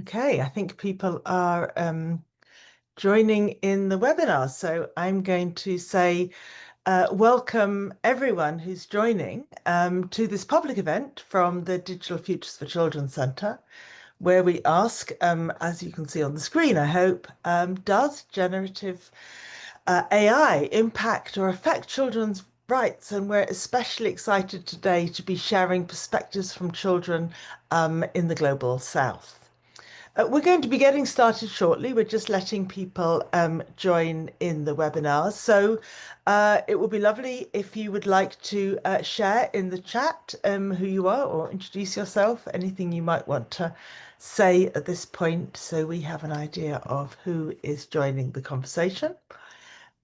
Okay, I think people are joining in the webinar. So I'm going to say welcome everyone who's joining to this public event from the Digital Futures for Children Centre, where we ask, as you can see on the screen, I hope, does generative AI impact or affect children's rights? And we're especially excited today to be sharing perspectives from children in the Global South. We're going to be getting started shortly. We're just letting people join in the webinar. So it would be lovely if you would like to share in the chat who you are or introduce yourself, anything you might want to say at this point so we have an idea of who is joining the conversation.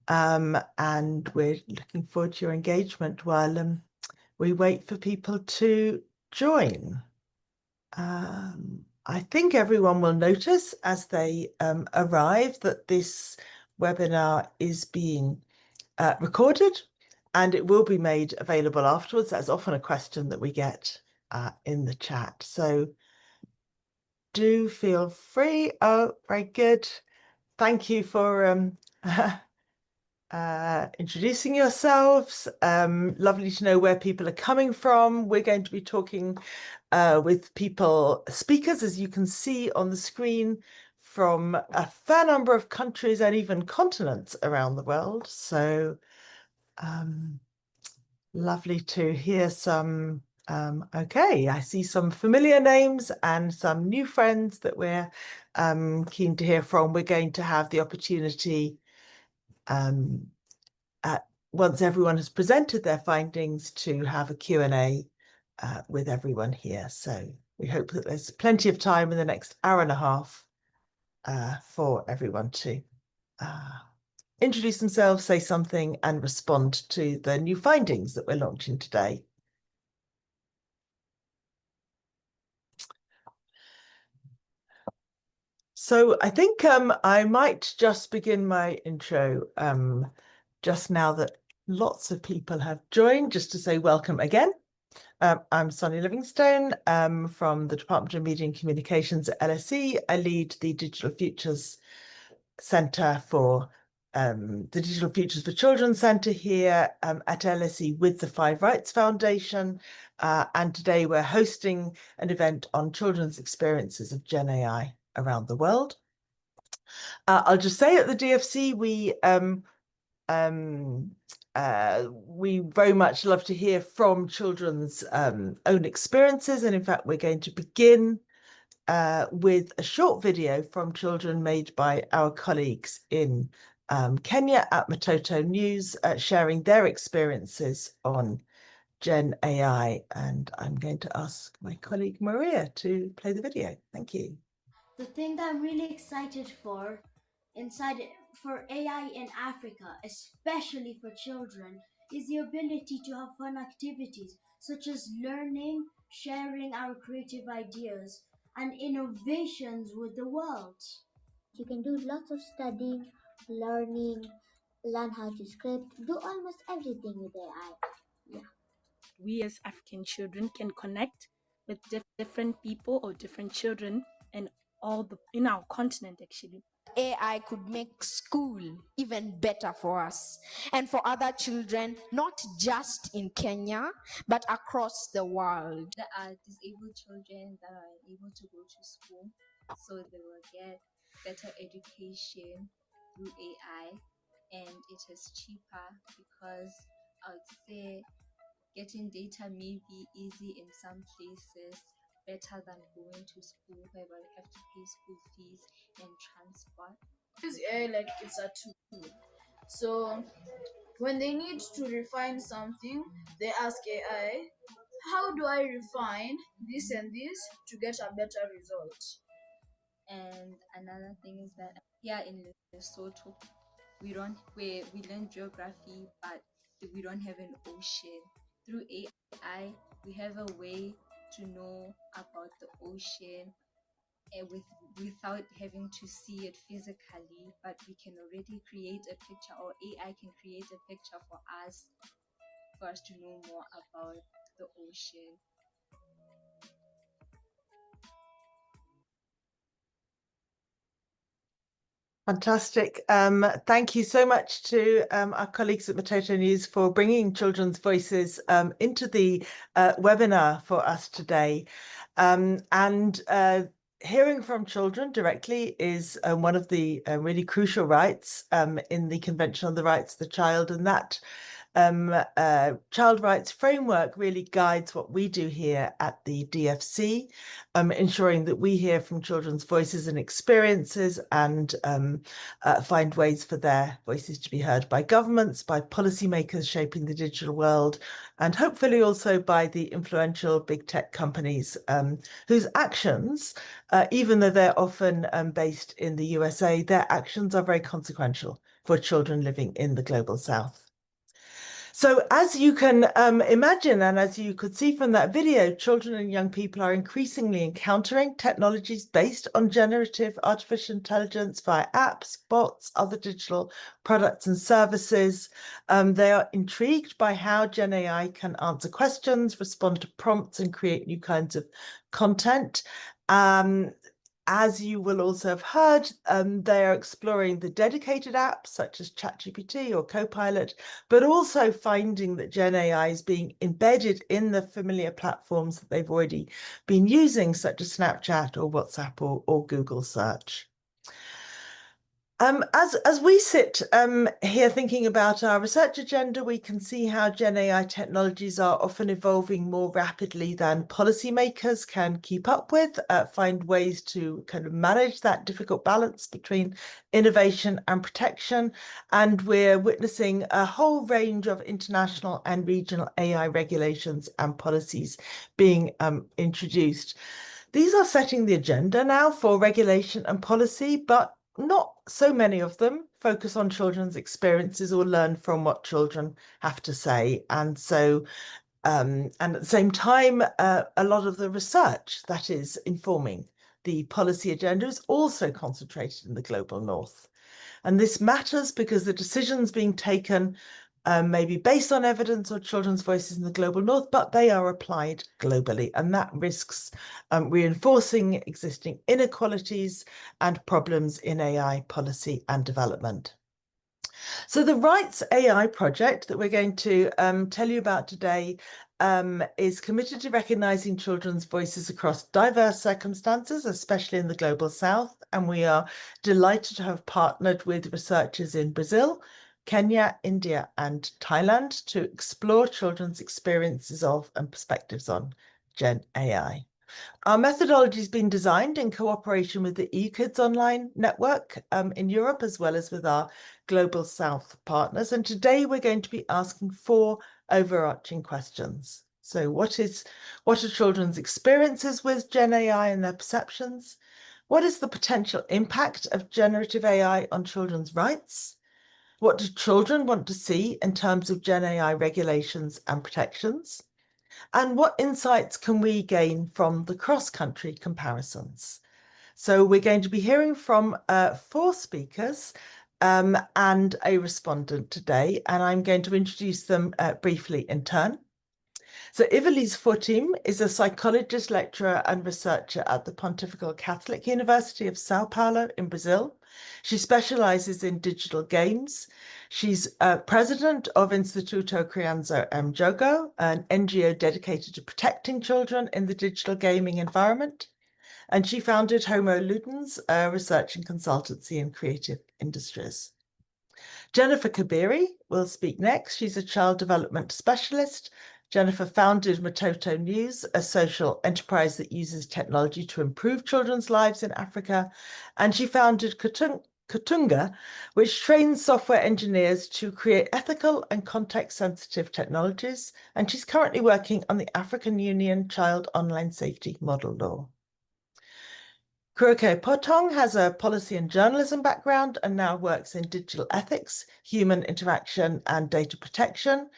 And we're looking forward to your engagement while we wait for people to join. I think everyone will notice as they arrive that this webinar is being recorded and it will be made available afterwards. That's often a question that we get in the chat. So do feel free. Oh, very good. Thank you for introducing yourselves. Lovely to know where people are coming from. We're going to be talking with speakers, as you can see on the screen, from a fair number of countries and even continents around the world. So lovely to hear some. Okay, I see some familiar names and some new friends that we're keen to hear from. We're going to have the opportunity once everyone has presented their findings to have a Q&A with everyone here. So we hope that there's plenty of time in the next hour and a half for everyone to introduce themselves, say something, and respond to the new findings that we're launching today. So I think I might just begin my intro just now that lots of people have joined, just to say welcome again. I'm Sonia Livingstone from the Department of Media and Communications at LSE. I lead the Digital Futures Centre for the Digital Futures for Children Centre here at LSE with the Five Rights Foundation. And today we're hosting an event on children's experiences of Gen AI around the world. I'll just say at the DFC, we very much love to hear from children's own experiences. And in fact, we're going to begin with a short video from children made by our colleagues in Kenya at Matoto News, sharing their experiences on Gen AI. And I'm going to ask my colleague Maria to play the video. Thank you. The thing that I'm really excited for AI in Africa, especially for children, is the ability to have fun activities such as learning, sharing our creative ideas, and innovations with the world. You can do lots of studying, learning, learn how to script, do almost everything with AI. Yeah. We as African children can connect with different people or different children in our continent actually. AI could make school even better for us and for other children, not just in Kenya, but across the world. There are disabled children that are able to go to school, so they will get better education through AI, and it is cheaper because I would say getting data may be easy in some places, better than going to school whereby you have to pay school fees and transport. Use AI like it's a tool. So when they need to refine something, they ask AI, how do I refine this and this to get a better result? And another thing is that here in Lesotho, we learn geography, but we don't have an ocean. Through AI, we have a way to know about the ocean without having to see it physically, but we can already create a picture, or AI can create a picture for us to know more about the ocean. Fantastic. Thank you so much to our colleagues at Matoto News for bringing children's voices into the webinar for us today. And hearing from children directly is one of the really crucial rights in the Convention on the Rights of the Child, and that child rights framework really guides what we do here at the DFC, ensuring that we hear from children's voices and experiences and find ways for their voices to be heard by governments, by policymakers shaping the digital world, and hopefully also by the influential big tech companies whose actions, even though they're often based in the USA, their actions are very consequential for children living in the global South. So as you can imagine, and as you could see from that video, children and young people are increasingly encountering technologies based on generative artificial intelligence via apps, bots, other digital products and services. They are intrigued by how Gen AI can answer questions, respond to prompts, and create new kinds of content. As you will also have heard, they are exploring the dedicated apps such as ChatGPT or Copilot, but also finding that Gen AI is being embedded in the familiar platforms that they've already been using, such as Snapchat or WhatsApp or Google Search. As we sit here thinking about our research agenda, we can see how Gen AI technologies are often evolving more rapidly than policymakers can keep up with, find ways to kind of manage that difficult balance between innovation and protection. And we're witnessing a whole range of international and regional AI regulations and policies being introduced. These are setting the agenda now for regulation and policy, but not so many of them focus on children's experiences or learn from what children have to say. And so, and at the same time, a lot of the research that is informing the policy agenda is also concentrated in the global north. And this matters because the decisions being taken may be based on evidence or children's voices in the global north, but they are applied globally. And that risks reinforcing existing inequalities and problems in AI policy and development. So the RIGHTS.AI project that we're going to tell you about today is committed to recognising children's voices across diverse circumstances, especially in the global south. And we are delighted to have partnered with researchers in Brazil, Kenya, India, and Thailand to explore children's experiences of and perspectives on Gen AI. Our methodology has been designed in cooperation with the eKids Online network in Europe, as well as with our Global South partners. And today we're going to be asking 4 overarching questions. So what are children's experiences with Gen AI and their perceptions? What is the potential impact of generative AI on children's rights? What do children want to see in terms of Gen AI regulations and protections? And what insights can we gain from the cross-country comparisons? So we're going to be hearing from 4 speakers and a respondent today, and I'm going to introduce them briefly in turn. So Ivelisse Fortim is a psychologist, lecturer and researcher at the Pontifical Catholic University of Sao Paulo in Brazil. She specializes in digital games. She's president of Instituto Criança Jogo, an NGO dedicated to protecting children in the digital gaming environment. And she founded Homo Ludens, a research and consultancy in creative industries. Jennifer Kabiri will speak next. She's a child development specialist. Jennifer founded Matoto News, a social enterprise that uses technology to improve children's lives in Africa. And she founded Katunga, which trains software engineers to create ethical and context-sensitive technologies. And she's currently working on the African Union Child Online Safety Model Law. Kuroke Potong has a policy and journalism background and now works in digital ethics, human interaction, and data protection.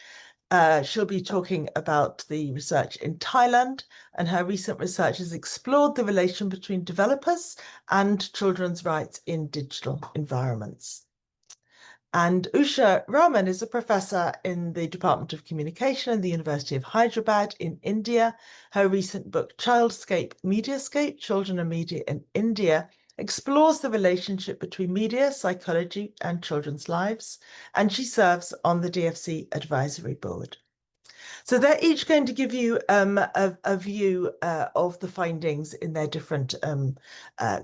She'll be talking about the research in Thailand, and her recent research has explored the relation between developers and children's rights in digital environments. And Usha Raman is a professor in the Department of Communication in the University of Hyderabad in India. Her recent book, Childscape, Mediascape, Children and Media in India, explores the relationship between media, psychology, and children's lives, and she serves on the DFC Advisory Board. So they're each going to give you a view of the findings in their different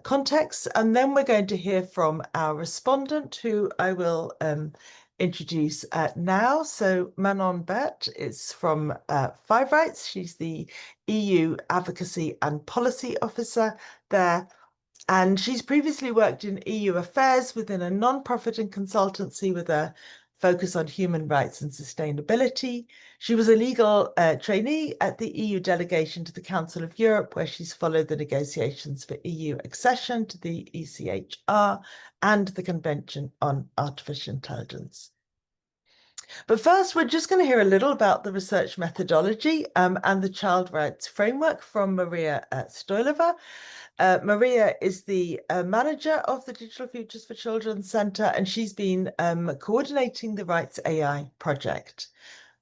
contexts. And then we're going to hear from our respondent, who I will introduce now. So Manon Bert is from Five Rights. She's the EU Advocacy and Policy Officer there. And she's previously worked in EU affairs within a non-profit and consultancy with a focus on human rights and sustainability. She was a legal trainee at the EU delegation to the Council of Europe, where she's followed the negotiations for EU accession to the ECHR and the Convention on Artificial Intelligence. But first, we're just going to hear a little about the research methodology and the child rights framework from Maria Stoilova. Maria is the manager of the Digital Futures for Children Centre, and she's been coordinating the RIGHTS.AI project.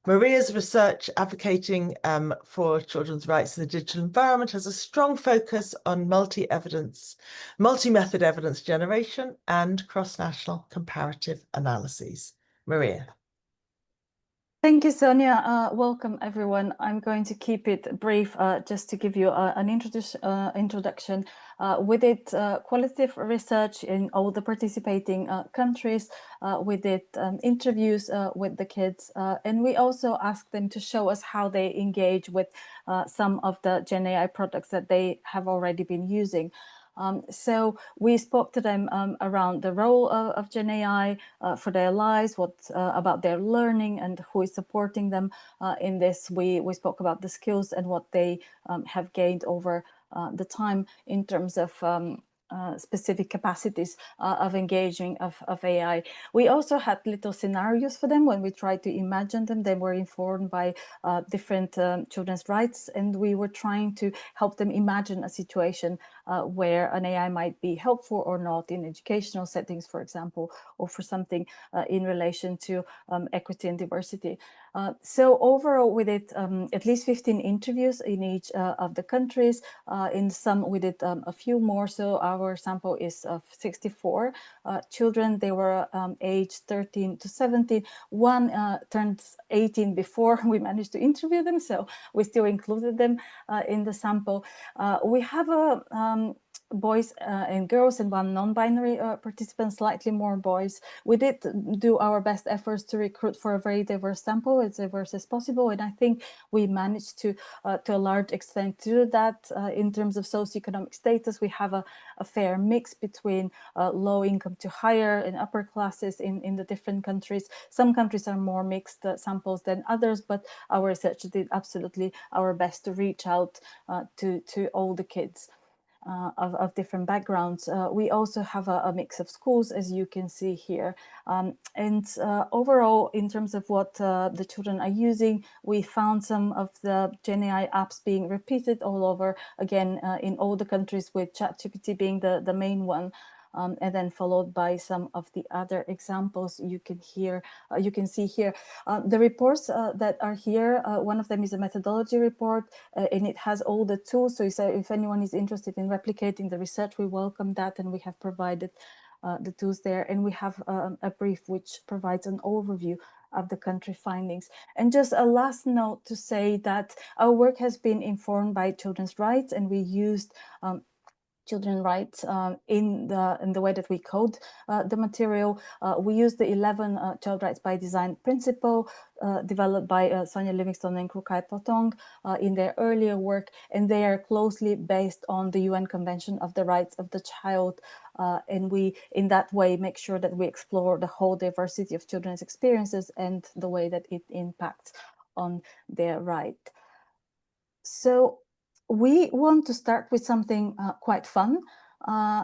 Maria's research advocating for children's rights in the digital environment has a strong focus on multi-method evidence generation and cross-national comparative analyses. Maria. Thank you, Sonia. Welcome, everyone. I'm going to keep it brief just to give you an introduction. We did qualitative research in all the participating countries. We did interviews with the kids, and we also asked them to show us how they engage with some of the Gen AI products that they have already been using. So we spoke to them around the role of Gen AI for their lives, what about their learning and who is supporting them in this. We spoke about the skills and what they have gained over the time in terms of specific capacities of engaging of AI. We also had little scenarios for them when we tried to imagine them. They were informed by different children's rights, and we were trying to help them imagine a situation where an AI might be helpful or not in educational settings, for example, or for something in relation to equity and diversity. So overall, we did at least 15 interviews in each of the countries. In some, we did a few more. So our sample is of 64 children. They were aged 13 to 17. One turned 18 before we managed to interview them, so we still included them in the sample. We have a boys and girls and one non-binary participant, slightly more boys. We did do our best efforts to recruit for a very diverse sample, as diverse as possible, and I think we managed to a large extent to do that. In terms of socioeconomic status, we have a fair mix between low income to higher and upper classes in the different countries. Some countries are more mixed samples than others, but our research did absolutely our best to reach out to all the kids. Of different backgrounds. We also have a mix of schools, as you can see here. And overall, in terms of what the children are using, we found some of the Gen AI apps being repeated all over, again, in all the countries, with ChatGPT being the main one. And then followed by some of the other examples you can see here. The reports that are here, one of them is a methodology report, and it has all the tools. So if anyone is interested in replicating the research, we welcome that, and we have provided the tools there. And we have a brief which provides an overview of the country findings. And just a last note to say that our work has been informed by children's rights, and we used children's rights in the way that we code the material. We use the 11 child rights by design principle developed by Sonia Livingstone and Krukai Potong in their earlier work, and they are closely based on the UN Convention of the Rights of the Child. And we, in that way, make sure that we explore the whole diversity of children's experiences and the way that it impacts on their right. So we want to start with something quite fun.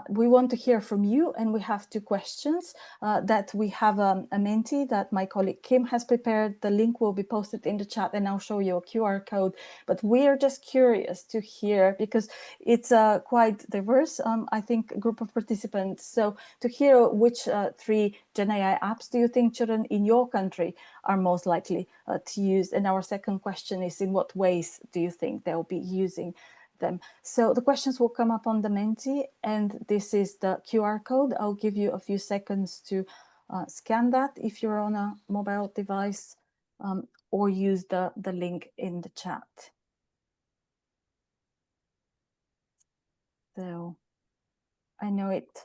We want to hear from you, and we have two questions that we have a Menti that my colleague Kim has prepared. The link will be posted in the chat, and I'll show you a QR code. But we are just curious to hear, because it's a quite diverse, I think, group of participants. So to hear which 3 Gen AI apps do you think children in your country are most likely to use? And our second question is, in what ways do you think they'll be using them. So the questions will come up on the Menti, and this is the QR code. I'll give you a few seconds to scan that if you're on a mobile device, or use the link in the chat. So I know it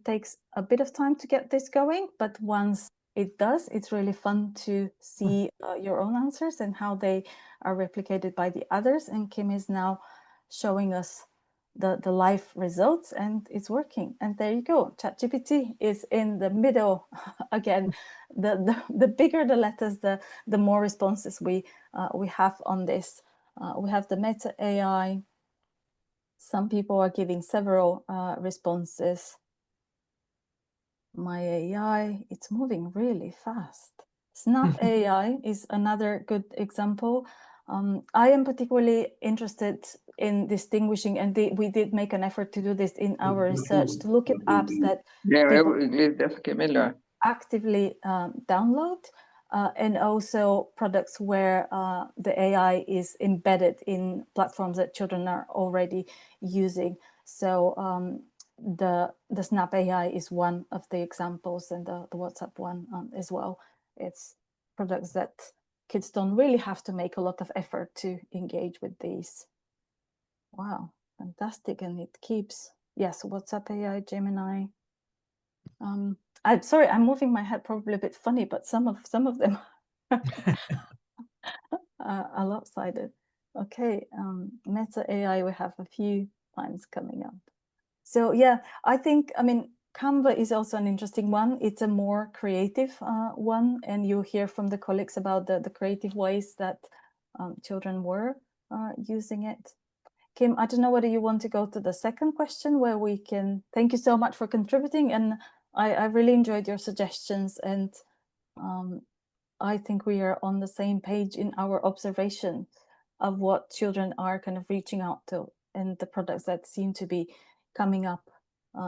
takes a bit of time to get this going, but once it does, it's really fun to see your own answers and how they are replicated by the others. And Kim is now showing us the live results, and it's working. And there you go. ChatGPT is in the middle again. The bigger the letters, the more responses we have on this. We have the Meta AI. Some people are giving several responses. My AI, it's moving really fast. Snap AI is another good example. I am particularly interested in distinguishing, and we did make an effort to do this in our research, to look at apps that people actively download, and also products where the AI is embedded in platforms that children are already using. So the Snap AI is one of the examples, and the WhatsApp one as well. It's products that kids don't really have to make a lot of effort to engage with these. Wow, fantastic. And it keeps, yes, WhatsApp AI, Gemini. I'm sorry, I'm moving my head probably a bit funny, but some of them are lopsided. Okay, Meta AI, we have a few times coming up. So yeah, I mean, Canva is also an interesting one. It's a more creative one, and you hear from the colleagues about the creative ways that children were using it. Kim, I don't know whether you want to go to the second question where we can, thank you so much for contributing, and I really enjoyed your suggestions, and I think we are on the same page in our observation of what children are kind of reaching out to, and the products that seem to be coming up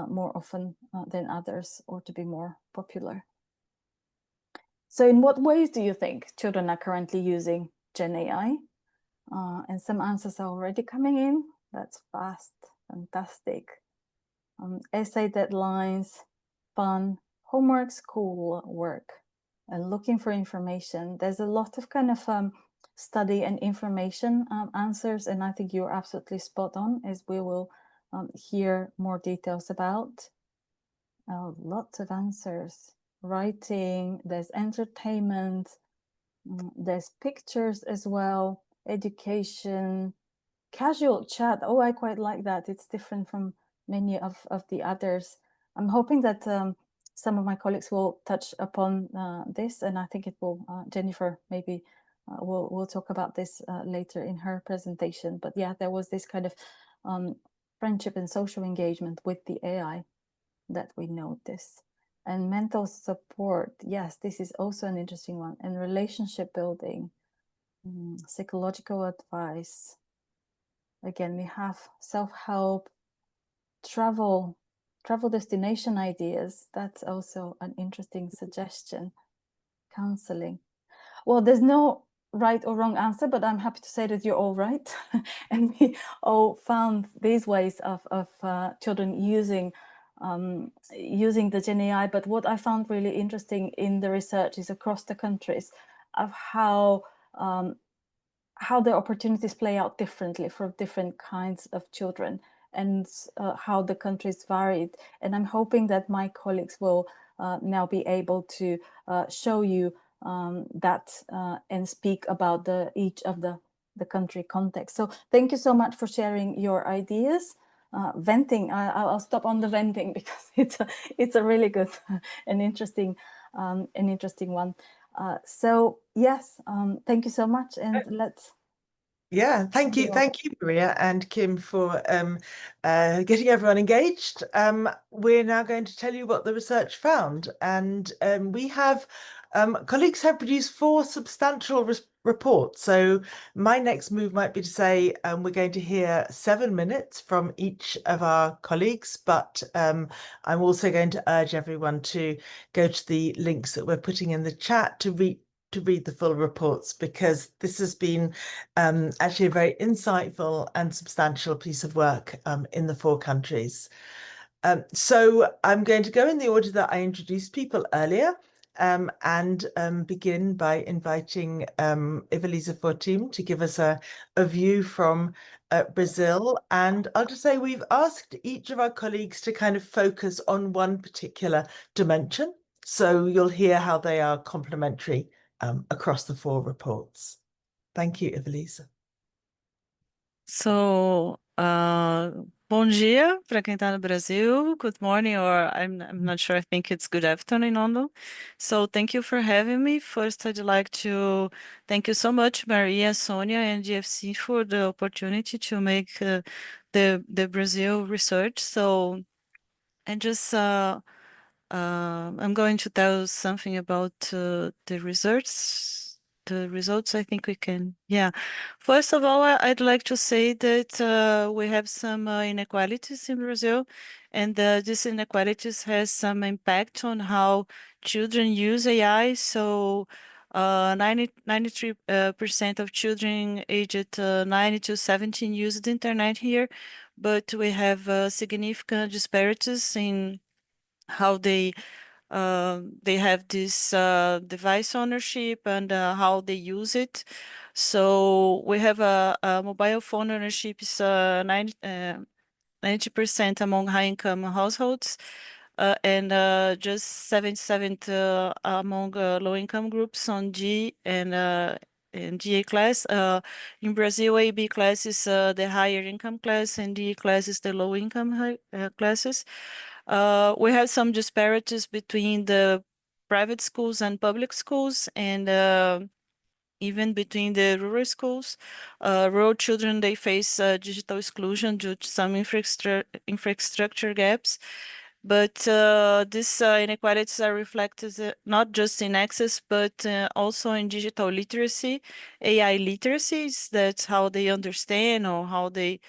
more often than others, or to be more popular. So in what ways do you think children are currently using Gen AI? And some answers are already coming in. That's fast, fantastic. Essay deadlines, fun, homework, school work, and looking for information. There's a lot of kind of study and information answers, and I think you're absolutely spot on, as we will hear more details about. Lots of answers. Writing, there's entertainment, there's pictures as well, education, casual chat. Oh, I quite like that. It's different from many of the others. I'm hoping that some of my colleagues will touch upon this, and I think it will, Jennifer maybe will talk about this later in her presentation. But yeah, there was this kind of friendship and social engagement with the AI that we notice. And mental support, yes, this is also an interesting one. And relationship building, psychological advice. Again, we have self-help, travel destination ideas. That's also an interesting suggestion. Counseling. Well, there's no right or wrong answer, but I'm happy to say that you're all right. And we all found these ways of children using the Gen AI. But what I found really interesting in the research is across the countries of how the opportunities play out differently for different kinds of children, and how the countries varied. And I'm hoping that my colleagues will now be able to show you that and speak about each of the country context. So thank you so much for sharing your ideas. Venting, I'll stop on the venting because it's a really good and interesting one. So yes, thank you so much, and let's. Yeah, thank you, Maria and Kim, for getting everyone engaged. We're now going to tell you what the research found, and we have colleagues have produced 4 substantial reports. So my next move might be to say we're going to hear 7 minutes from each of our colleagues, but I'm also going to urge everyone to go to the links that we're putting in the chat to to read the full reports, because this has been actually a very insightful and substantial piece of work in the 4 countries. So I'm going to go in the order that I introduced people earlier, and begin by inviting Ivelisa Fortim to give us a view from Brazil. And I'll just say we've asked each of our colleagues to kind of focus on one particular dimension. So you'll hear how they are complementary across the 4 reports. Thank you, Ivelisa. So, bom dia para quem está no Brasil. Good morning, or I'm not sure. I think it's good afternoon in London. So, thank you for having me. First, I'd like to thank you so much, Maria, Sonia, and GFC for the opportunity to make the Brazil research. So, and just I'm going to tell something about the results. The results, I think we can, yeah. First of all, I'd like to say that we have some inequalities in Brazil, and these inequalities has some impact on how children use AI. So 93% of children aged 9 to 17 use the internet here, but we have significant disparities in how they have this device ownership and how they use it. So we have a mobile phone ownership is 90% among high-income households, and just 77 among low-income groups on G and GA class. In Brazil, AB class is the higher income class, and D class is the low income classes. We have some disparities between the private schools and public schools, and even between the rural schools. Rural children, they face digital exclusion due to some infrastructure gaps. But these inequalities are reflected not just in access, but also in digital literacy. AI literacy is that's how they understand or how they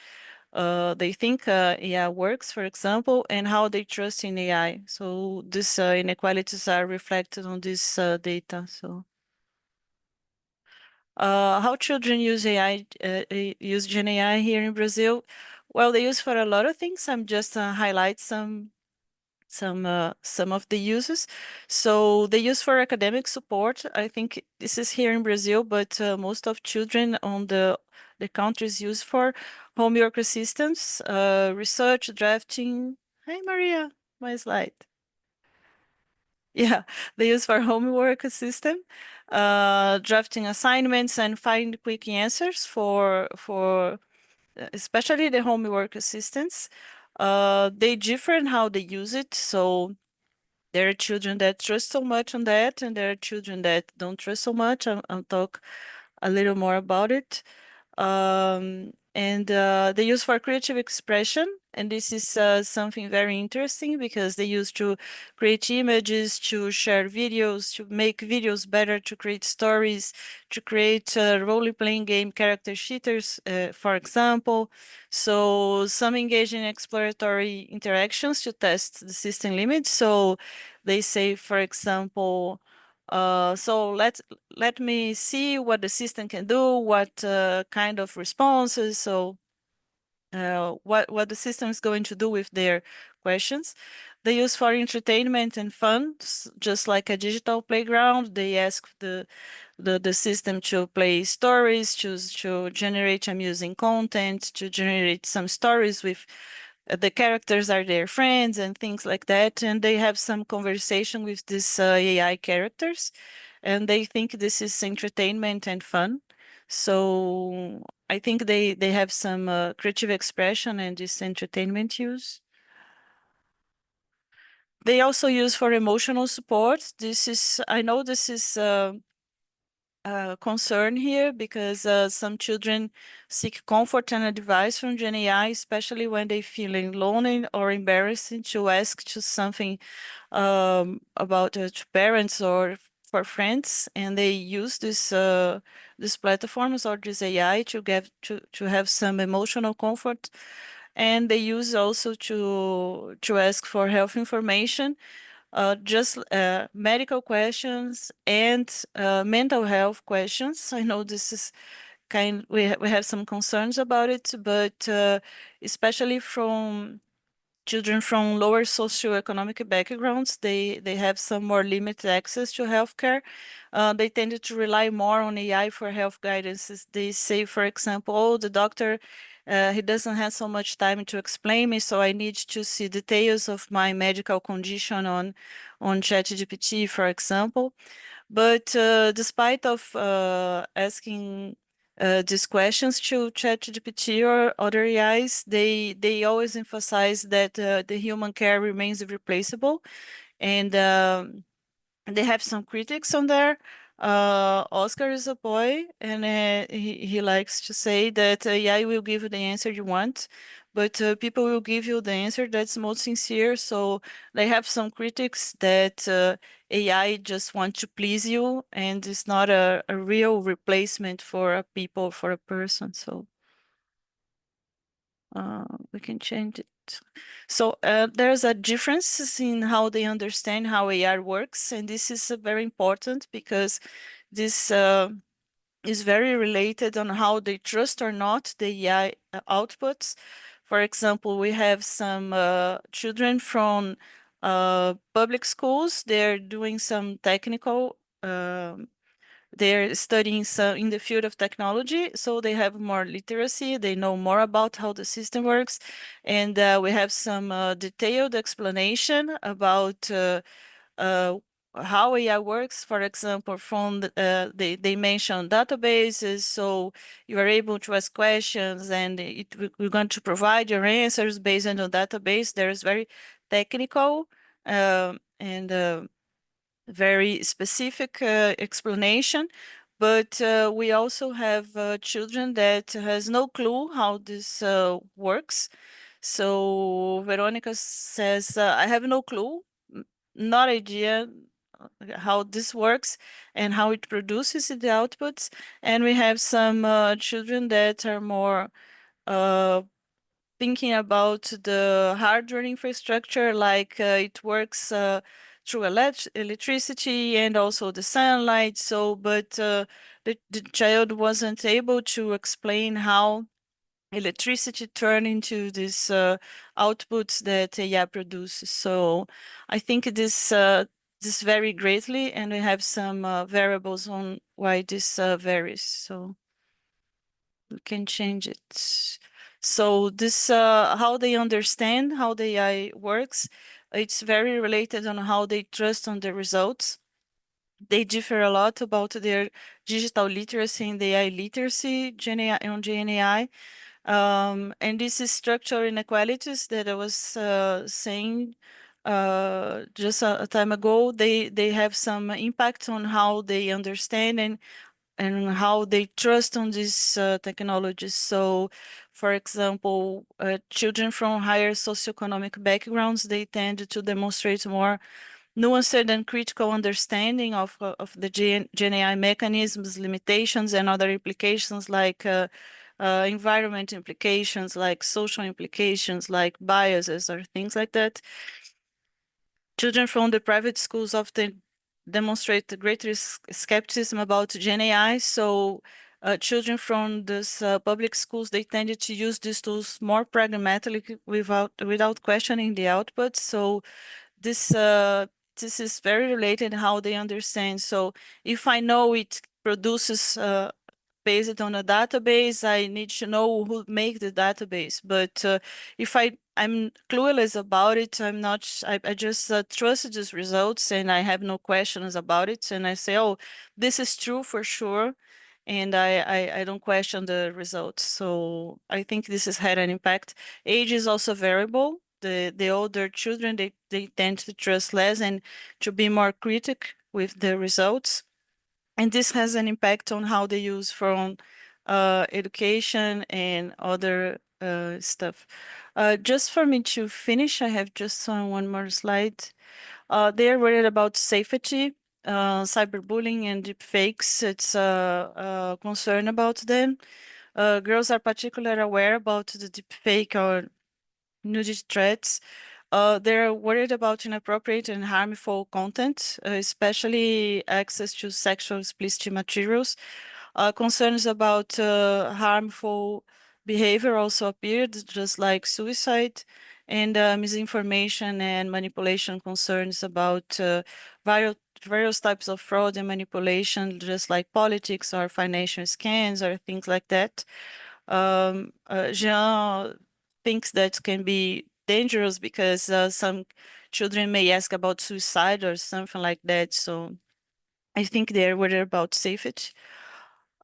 think AI works, for example, and how they trust in AI. So these inequalities are reflected on this data. So how children use AI, use Gen AI here in Brazil? Well, they use for a lot of things. I'm just highlight some of the uses. So they use for academic support. I think this is here in Brazil, but most of children on the countries use for homework assistance, research, drafting. Hi, Maria, my slide. Yeah, they use for homework assistant, drafting assignments and find quick answers for especially the homework assistants. They differ in how they use it. So there are children that trust so much on that, and there are children that don't trust so much. I'll talk a little more about it. And they use for creative expression, and this is something very interesting because they use to create images, to share videos, to make videos better, to create stories, to create role-playing game character sheeters, for example. So some engage in exploratory interactions to test the system limits. So they say, for example, so let me see what the system can do, what kind of responses, so what the system is going to do with their questions. They use for entertainment and fun, just like a digital playground. They ask the system to play stories, to generate amusing content, to generate some stories with the characters are their friends and things like that. And they have some conversation with these AI characters, and they think this is entertainment and fun. So I think they have some creative expression and this entertainment use. They also use for emotional support. This is, I know this is concern here because some children seek comfort and advice from Gen AI, especially when they feeling lonely or embarrassed to ask to something about to parents or for friends, and they use these platforms or this AI to get to have some emotional comfort, and they use also to ask for health information. just medical questions and mental health questions. I know this is we have some concerns about it, but especially from children from lower socioeconomic backgrounds, they have some more limited access to healthcare. They tended to rely more on AI for health guidance. They say, for example, oh, the doctor, he doesn't have so much time to explain me, so I need to see details of my medical condition on ChatGPT, for example. But despite of asking these questions to ChatGPT or other AIs, they always emphasize that the human care remains irreplaceable, and they have some critics on there. Oscar is a boy, and he likes to say that AI will give you the answer you want, but people will give you the answer that's most sincere. So they have some critics that AI just want to please you, and it's not a real replacement for a people, for a person. So we can change it. So there's a difference in how they understand how AI works, and this is very important because this is very related on how they trust or not the AI outputs. For example, we have some children from public schools. They're doing some technical they're studying some in the field of technology, so they have more literacy. They know more about how the system works, and we have some detailed explanation about how AI works. For example, from they mention databases, so you are able to ask questions, and we're going to provide your answers based on the database. There's very technical and very specific explanation, but we also have children that has no clue how this works. So Veronica says, I have no clue, not idea how this works and how it produces the outputs. And we have some children that are more thinking about the hardware infrastructure, like it works through electricity and also the sunlight. So, but the child wasn't able to explain how electricity turn into these outputs that AI produces. So I think this vary greatly, and we have some variables on why this varies. So we can change it. So this how they understand how the AI works, it's very related on how they trust on the results. They differ a lot about their digital literacy and the AI literacy on GNAI. And this is structural inequalities that I was saying just a time ago. They have some impact on how they understand and how they trust on these technologies. So, for example, children from higher socioeconomic backgrounds, they tend to demonstrate more nuanced and critical understanding of the GenAI mechanisms, limitations, and other implications like environment implications, like social implications, like biases or things like that. Children from the private schools often demonstrate the greater skepticism about GenAI. So children from these public schools, they tended to use these tools more pragmatically without questioning the output. So this this is very related how they understand. So if I know it produces based on a database, I need to know who make the database. But if I'm clueless about it, I'm not. I just trust these results, and I have no questions about it. And I say, oh, this is true for sure, and I don't question the results. So I think this has had an impact. Age is also variable. The older children, they tend to trust less and to be more critic with the results. And this has an impact on how they use from education and other stuff. Just for me to finish, I have just one more slide. They're worried about safety, cyberbullying and deepfakes. It's a concern about them. Girls are particularly aware about the deepfake or nudity threats. they're worried about inappropriate and harmful content, especially access to sexual explicit materials. Concerns about harmful behavior also appeared, just like suicide, and misinformation and manipulation concerns about various types of fraud and manipulation, just like politics or financial scams or things like that. Jean thinks that can be dangerous because some children may ask about suicide or something like that. So I think they're worried about safety.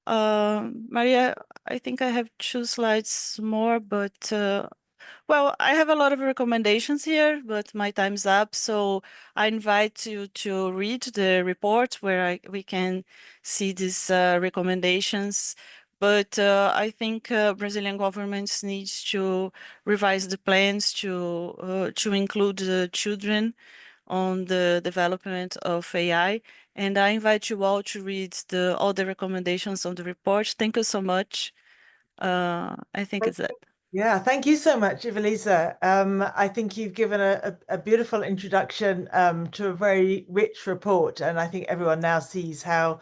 Maria, I think I have 2 slides more, but well, I have a lot of recommendations here, but my time's up. So I invite you to read the report where we can see these recommendations. But I think Brazilian governments needs to revise the plans to include the children on the development of AI. And I invite you all to read all the recommendations on the report. Thank you so much. I think it's that. Yeah, thank you so much, Ivelisa. I think you've given a beautiful introduction to a very rich report, and I think everyone now sees how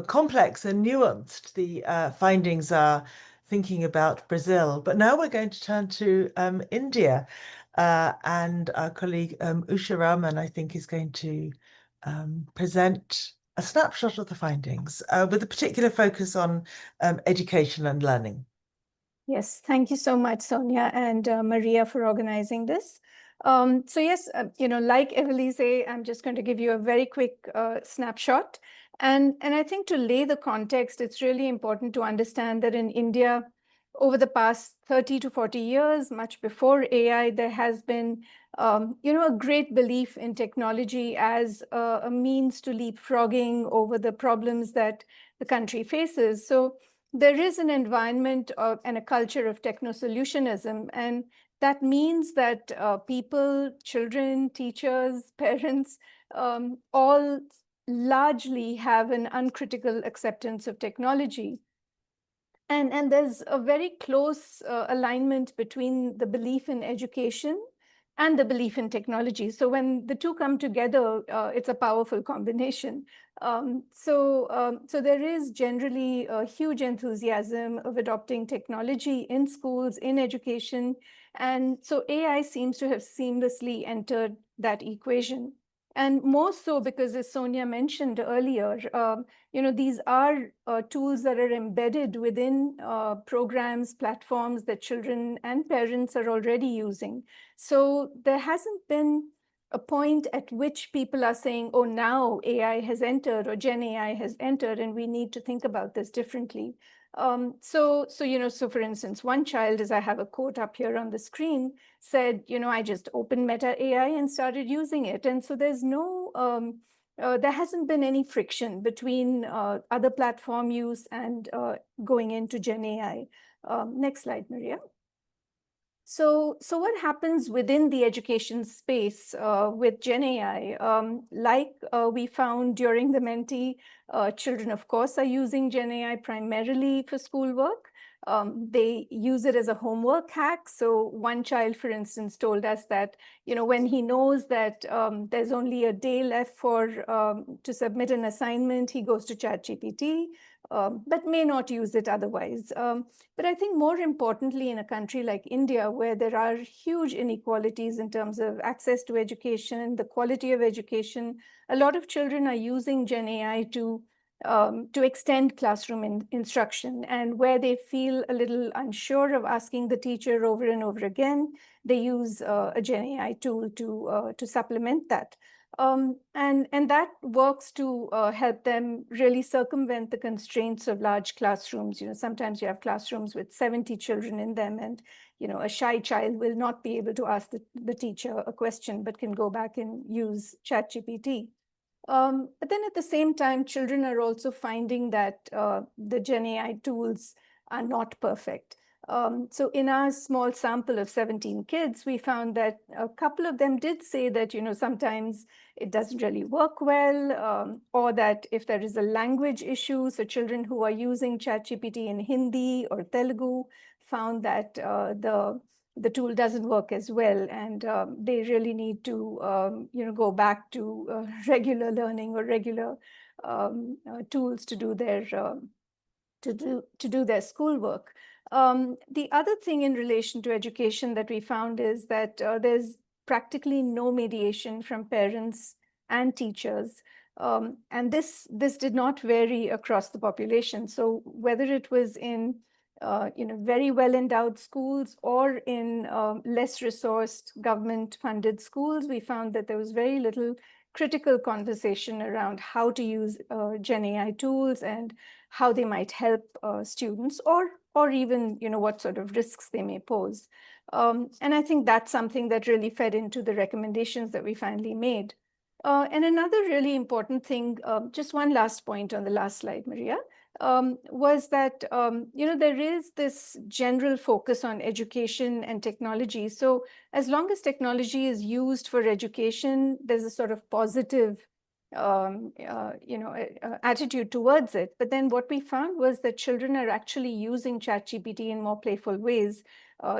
complex and nuanced the findings are thinking about Brazil. But now we're going to turn to India, and our colleague Usha Raman, I think, is going to present a snapshot of the findings with a particular focus on education and learning. Yes, thank you so much, Sonia and Maria, for organizing this. So yes, like Evelise, I'm just going to give you a very quick snapshot. And I think to lay the context, it's really important to understand that in India, over the past 30 to 40 years, much before AI, there has been, a great belief in technology as a means to leapfrogging over the problems that the country faces. So there is an environment and a culture of techno-solutionism, and that means that people, children, teachers, parents, all largely have an uncritical acceptance of technology. And there's a very close alignment between the belief in education and the belief in technology. So when the two come together, it's a powerful combination. So there is generally a huge enthusiasm of adopting technology in schools, in education. And so AI seems to have seamlessly entered that equation. And more so because, as Sonia mentioned earlier, these are tools that are embedded within programs, platforms that children and parents are already using. So there hasn't been a point at which people are saying, oh, now AI has entered or Gen AI has entered, and we need to think about this differently. So for instance, one child, as I have a quote up here on the screen, said, I just opened Meta AI and started using it. And so there's there hasn't been any friction between other platform use and going into Gen AI. Next slide, Maria. So what happens within the education space with Gen AI? Like we found during the Menti, children, of course, are using Gen AI primarily for schoolwork. They use it as a homework hack. So one child, for instance, told us that, when he knows that there's only a day left to submit an assignment, he goes to ChatGPT, but may not use it otherwise. But I think more importantly, in a country like India, where there are huge inequalities in terms of access to education, the quality of education, a lot of children are using Gen AI to extend classroom instruction. And where they feel a little unsure of asking the teacher over and over again, they use a Gen AI tool to supplement that. And that works to help them really circumvent the constraints of large classrooms. Sometimes you have classrooms with 70 children in them, and a shy child will not be able to ask the teacher a question, but can go back and use ChatGPT. But then at the same time, children are also finding that the Gen AI tools are not perfect. So in our small sample of 17 kids, we found that a couple of them did say that, sometimes it doesn't really work well, or that if there is a language issue, so children who are using ChatGPT in Hindi or Telugu found that the tool doesn't work as well, and they really need to go back to regular learning or regular tools to do their schoolwork. The other thing in relation to education that we found is that there's practically no mediation from parents and teachers. And this did not vary across the population. So whether it was in very well endowed schools or in less resourced government funded schools, we found that there was very little critical conversation around how to use Gen AI tools and how they might help students, or even what sort of risks they may pose. And I think that's something that really fed into the recommendations that we finally made. And another really important thing, just one last point on the last slide, Maria, was that there is this general focus on education and technology. So as long as technology is used for education, there's a sort of positive attitude towards it. But then what we found was that children are actually using ChatGPT in more playful ways,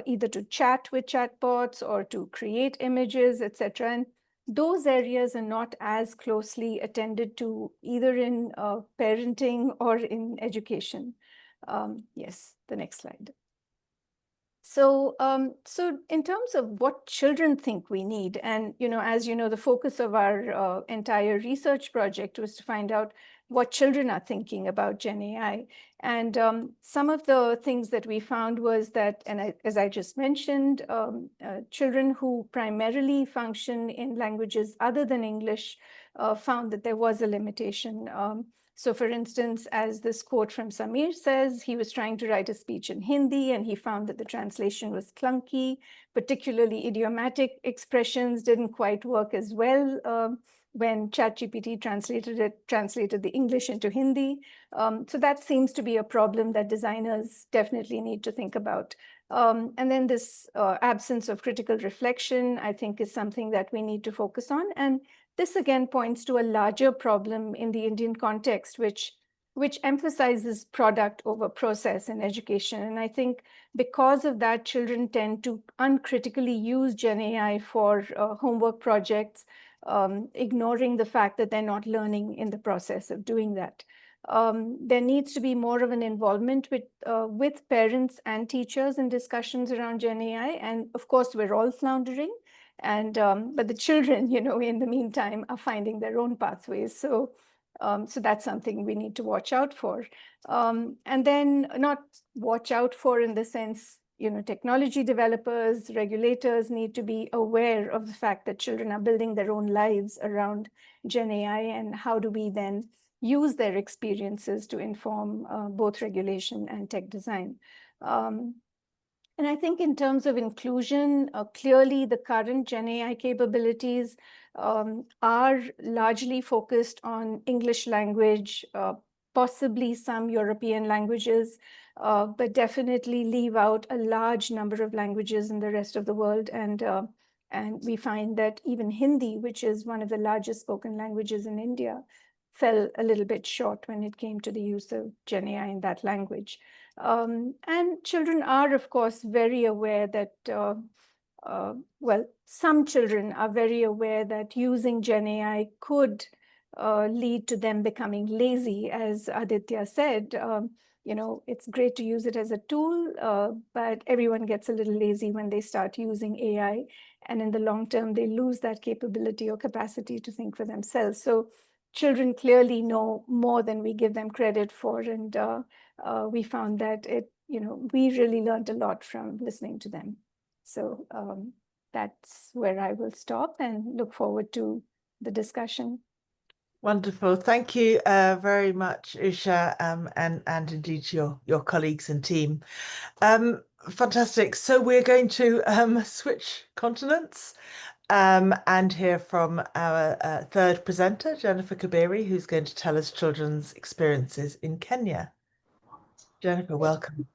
either to chat with chatbots or to create images, etc. And those areas are not as closely attended to either in parenting or in education. Yes, the next slide. So, so in terms of what children think we need, and as you know, the focus of our entire research project was to find out what children are thinking about Gen AI. And some of the things that we found was that, and as I just mentioned, children who primarily function in languages other than English found that there was a limitation. So for instance, as this quote from Samir says, he was trying to write a speech in Hindi and he found that the translation was clunky, particularly idiomatic expressions didn't quite work as well when ChatGPT translated the English into Hindi. So that seems to be a problem that designers definitely need to think about. And then this absence of critical reflection, I think, is something that we need to focus on. And this again points to a larger problem in the Indian context, which emphasizes product over process in education. And I think because of that, children tend to uncritically use Gen AI for homework projects, ignoring the fact that they're not learning in the process of doing that. There needs to be more of an involvement with parents and teachers in discussions around Gen AI. And of course, we're all floundering. And but the children, in the meantime, are finding their own pathways. So that's something we need to watch out for. And then not watch out for in the sense, technology developers, regulators need to be aware of the fact that children are building their own lives around Gen AI, and how do we then use their experiences to inform both regulation and tech design. And I think in terms of inclusion, clearly the current Gen AI capabilities are largely focused on English language, possibly some European languages, but definitely leave out a large number of languages in the rest of the world. And we find that even Hindi, which is one of the largest spoken languages in India, fell a little bit short when it came to the use of Gen AI in that language. And children are, of course, very aware that, well, some children are very aware that using Gen AI could lead to them becoming lazy. As Aditya said, it's great to use it as a tool, but everyone gets a little lazy when they start using AI. And in the long term, they lose that capability or capacity to think for themselves. So children clearly know more than we give them credit for. And we found that we really learned a lot from listening to them. So that's where I will stop and look forward to the discussion. Wonderful. Thank you very much, Usha, and indeed to your colleagues and team. Fantastic. So we're going to switch continents and hear from our third presenter, Jennifer Kabiri, who's going to tell us children's experiences in Kenya. Jennifer, welcome.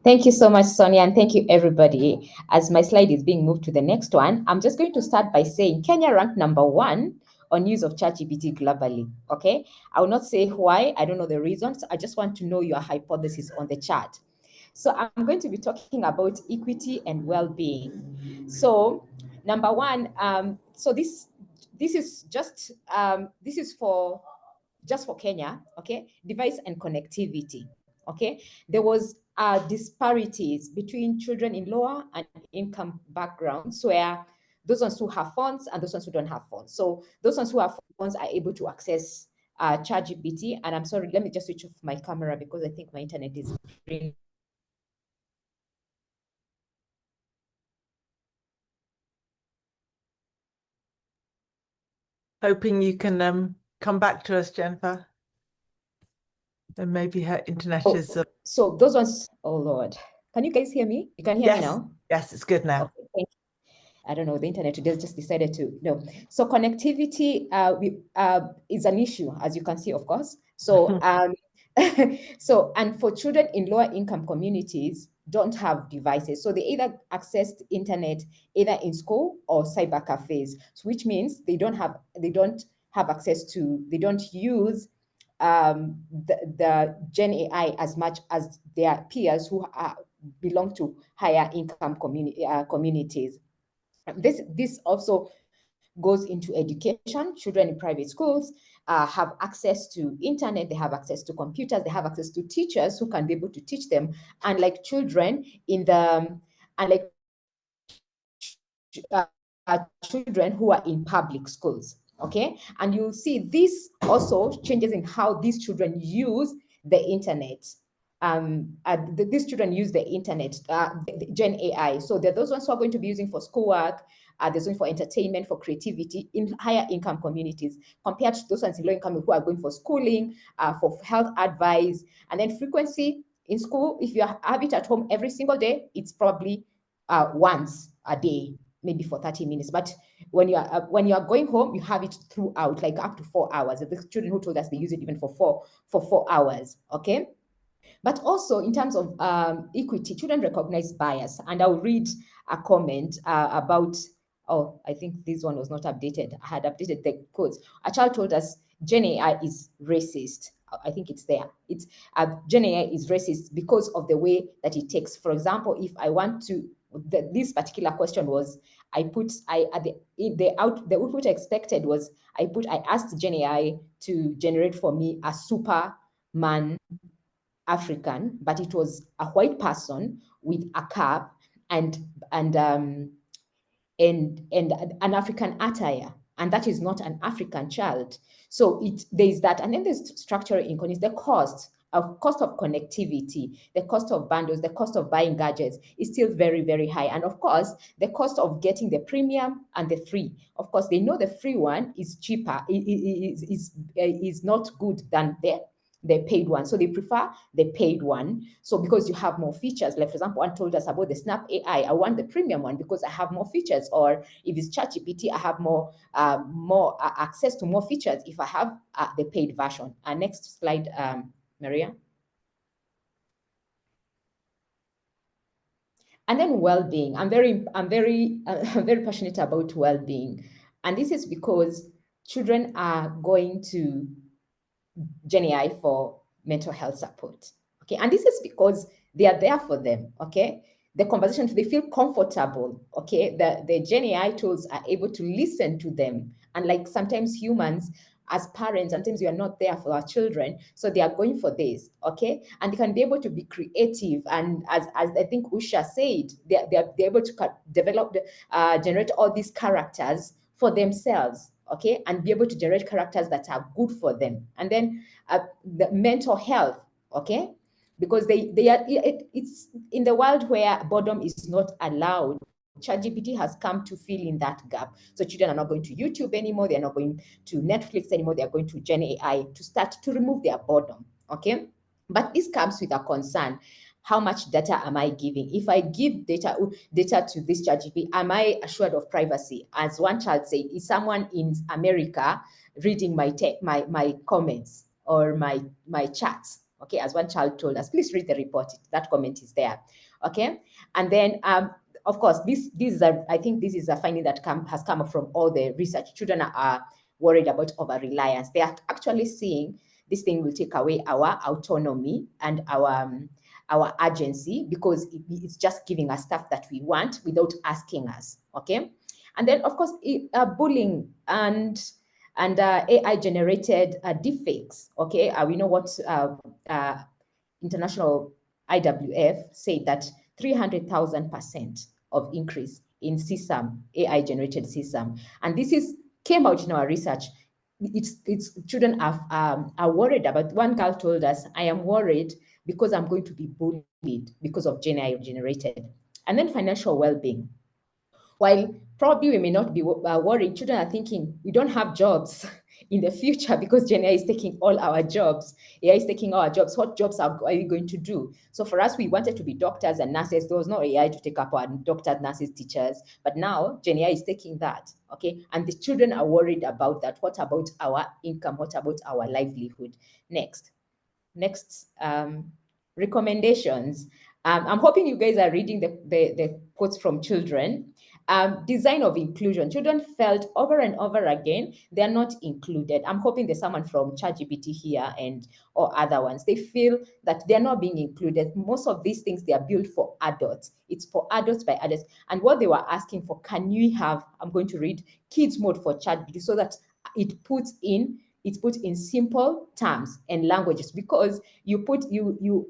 Thank you so much, Sonia, and thank you, everybody. As my slide is being moved to the next one, I'm just going to start by saying Kenya ranked #1 on use of ChatGPT globally, okay? I will not say why, I don't know the reasons. I just want to know your hypothesis on the chart. So I'm going to be talking about equity and well-being. So number one, so this is just this is for just for Kenya, okay? Device and connectivity, okay? There was disparities between children in lower and income backgrounds where those ones who have phones and those ones who don't have phones. So those ones who have phones are able to access ChatGPT. And I'm sorry, let me just switch off my camera because I think my internet is really. Hoping you can come back to us, Jennifer. And maybe her internet is. So those ones, oh Lord, can you guys hear me? You can hear me now? Yes, it's good now. Okay, thank you. I don't know, the internet today just decided to, no. So connectivity is an issue, as you can see, of course. So, so, and for children in lower income communities don't have devices. So they either access the internet either in school or cyber cafes, so which means they don't have access to, they don't use the Gen AI as much as their peers who belong to higher income communities. This also goes into education. Children in private schools have access to internet, they have access to computers, they have access to teachers who can be able to teach them, unlike children in the children who are in public schools. Okay, and you'll see this also changes in how these children use the internet. These children use the internet, the Gen AI. So they're those ones who are going to be using for schoolwork, there's one for entertainment, for creativity in higher income communities, compared to those ones in low income who are going for schooling, for health advice, and then frequency in school. If you have it at home every single day, it's probably once a day, maybe for 30 minutes. But when you are going home, you have it throughout, like up to 4 hours. The children who told us they use it even for 4 hours. Okay. But also in terms of equity, children recognize bias. And I'll read a comment about, oh, I think this one was not updated. I had updated the quotes. A child told us Gen AI is racist. I think it's there. It's Gen AI is racist because of the way that it takes. For example, if I want to, this particular question was, the output I expected was, I asked Gen AI to generate for me a Superman African, but it was a white person with a cap and an African attire, and that is not an African child. So there is that, and then there's structural inequalities, the cost of connectivity, the cost of bundles, the cost of buying gadgets is still very, very high. And of course, the cost of getting the premium and the free. Of course, they know the free one is cheaper, is not good than the paid one. So they prefer the paid one. So because you have more features, like for example, one told us about the Snap AI, I want the premium one because I have more features. Or if it's ChatGPT, I have more access to more features if I have the paid version. Next slide, Maria. And then well-being. I'm very passionate about well-being, and this is because children are going to Gen AI for mental health support. Okay, and this is because they are there for them. Okay, the conversation, they feel comfortable. Okay, the Gen AI tools are able to listen to them, and like sometimes humans as parents, sometimes we are not there for our children, so they are going for this. Okay, and they can be able to be creative, and as I think Usha said, they're able to develop generate all these characters for themselves. Okay, and be able to generate characters that are good for them. And then the mental health. Okay, because it's in the world where boredom is not allowed. ChatGPT has come to fill in that gap. So children are not going to YouTube anymore. They're not going to Netflix anymore. They're going to Gen AI to start to remove their boredom. Okay, but this comes with a concern. How much data am I giving? If I give data to this ChatGPT, am I assured of privacy? As one child said, is someone in America reading my comments or my chats? Okay, as one child told us, please read the report. That comment is there. Okay, and then of course, I think this is a finding that has come up from all the research. Children are worried about over-reliance. They are actually seeing this thing will take away our autonomy and our agency, because it's just giving us stuff that we want without asking us. Okay, and then of course bullying and AI generated deepfakes. Okay, we know what international IWF said, that 300,000% of increase in CSAM, AI generated CSAM, and this came out in our research. It's children are worried about. One girl told us, "I am worried because I'm going to be bullied because of Gen AI generated." And then financial well-being. While probably we may not be worried, children are thinking we don't have jobs in the future because Gen AI is taking all our jobs. AI is taking our jobs. What jobs are we going to do? So for us, we wanted to be doctors and nurses. There was no AI to take up our doctors, nurses, teachers. But now Gen AI is taking that. Okay, and the children are worried about that. What about our income? What about our livelihood? Next, recommendations. I'm hoping you guys are reading the quotes from children. Design of inclusion. Children felt over and over again they are not included. I'm hoping there's someone from ChatGPT here or other ones. They feel that they're not being included. Most of these things, they are built for adults. It's for adults by adults. And what they were asking for, can we have, I'm going to read kids mode for ChatGPT so that it puts in simple terms and languages, because you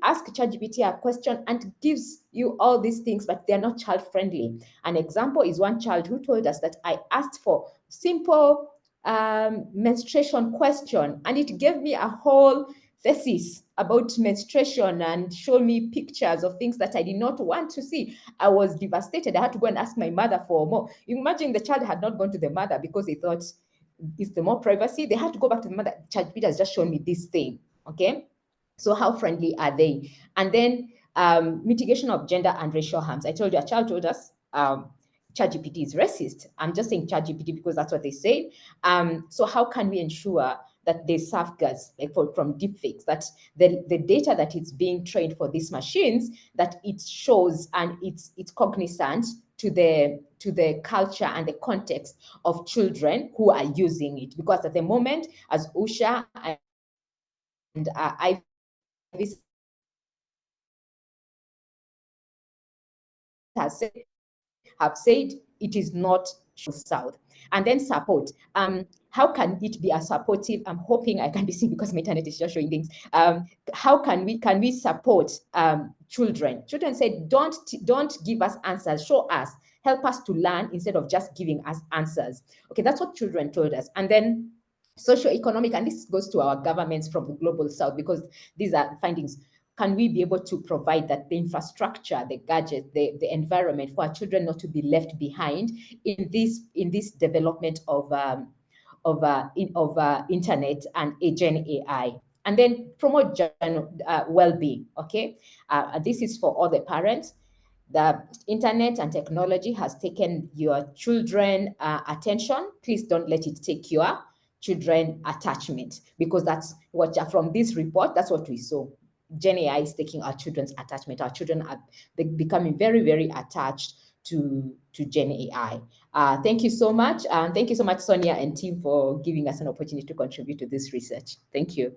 ask ChatGPT a question and it gives you all these things, but they're not child friendly. An example is one child who told us that I asked for simple menstruation question and it gave me a whole thesis about menstruation and showed me pictures of things that I did not want to see. I was devastated. I had to go and ask my mother for more. Imagine the child had not gone to the mother because they thought it's the more privacy. They had to go back to the mother. ChatGPT has just shown me this thing. Okay, so how friendly are they? And then mitigation of gender and racial harms. I told you, a child told us ChatGPT is racist. I'm just saying ChatGPT because that's what they say. So how can we ensure that they safeguards, like from deepfakes, that the data that is being trained for these machines, that it shows and it's cognizant to the culture and the context of children who are using it? Because at the moment, as Usha and Ivy have said, it is not south. And then support. How can it be a supportive? I'm hoping I can be seen because my internet is just showing things. How can we support children? Children said, don't give us answers, show us, help us to learn instead of just giving us answers. Okay, that's what children told us. And then socioeconomic, and this goes to our governments from the global south, because these are findings. Can we be able to provide that the infrastructure, the gadgets, the environment for our children not to be left behind in this development of internet and Gen AI? And then promote well-being. Okay, this is for all the parents. The internet and technology has taken your children attention. Please don't let it take your children attachment, because that's what, from this report, that's what we saw. Gen AI is taking our children's attachment. Our children are becoming very, very attached to Gen AI. Thank you so much. Thank you so much, Sonia and team, for giving us an opportunity to contribute to this research. Thank you.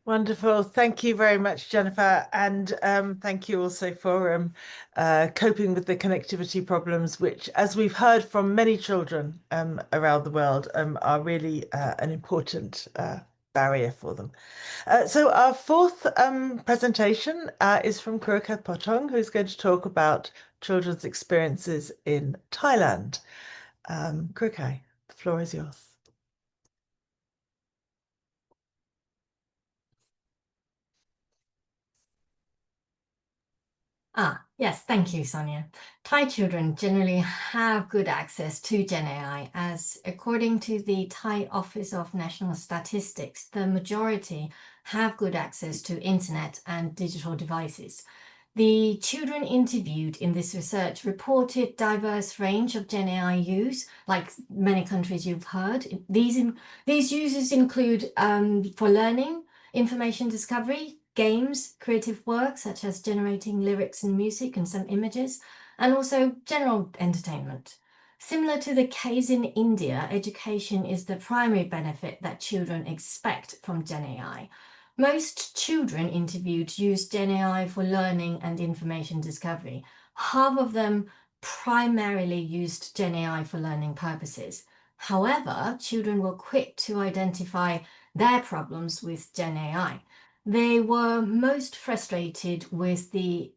Wonderful. Thank you very much, Jennifer. And thank you also for coping with the connectivity problems, which, as we've heard from many children around the world, are really an important barrier for them. So our fourth presentation is from Kuruka Potong, who's going to talk about children's experiences in Thailand. Kuruka, the floor is yours. Yes, thank you, Sonia. Thai children generally have good access to Gen AI, as according to the Thai Office of National Statistics, the majority have good access to internet and digital devices. The children interviewed in this research reported diverse range of Gen AI use, like many countries you've heard. These uses include for learning, information discovery, games, creative work such as generating lyrics and music and some images, and also general entertainment. Similar to the case in India, education is the primary benefit that children expect from Gen AI. Most children interviewed used GenAI for learning and information discovery. Half of them primarily used GenAI for learning purposes. However, children were quick to identify their problems with GenAI. They were most frustrated with the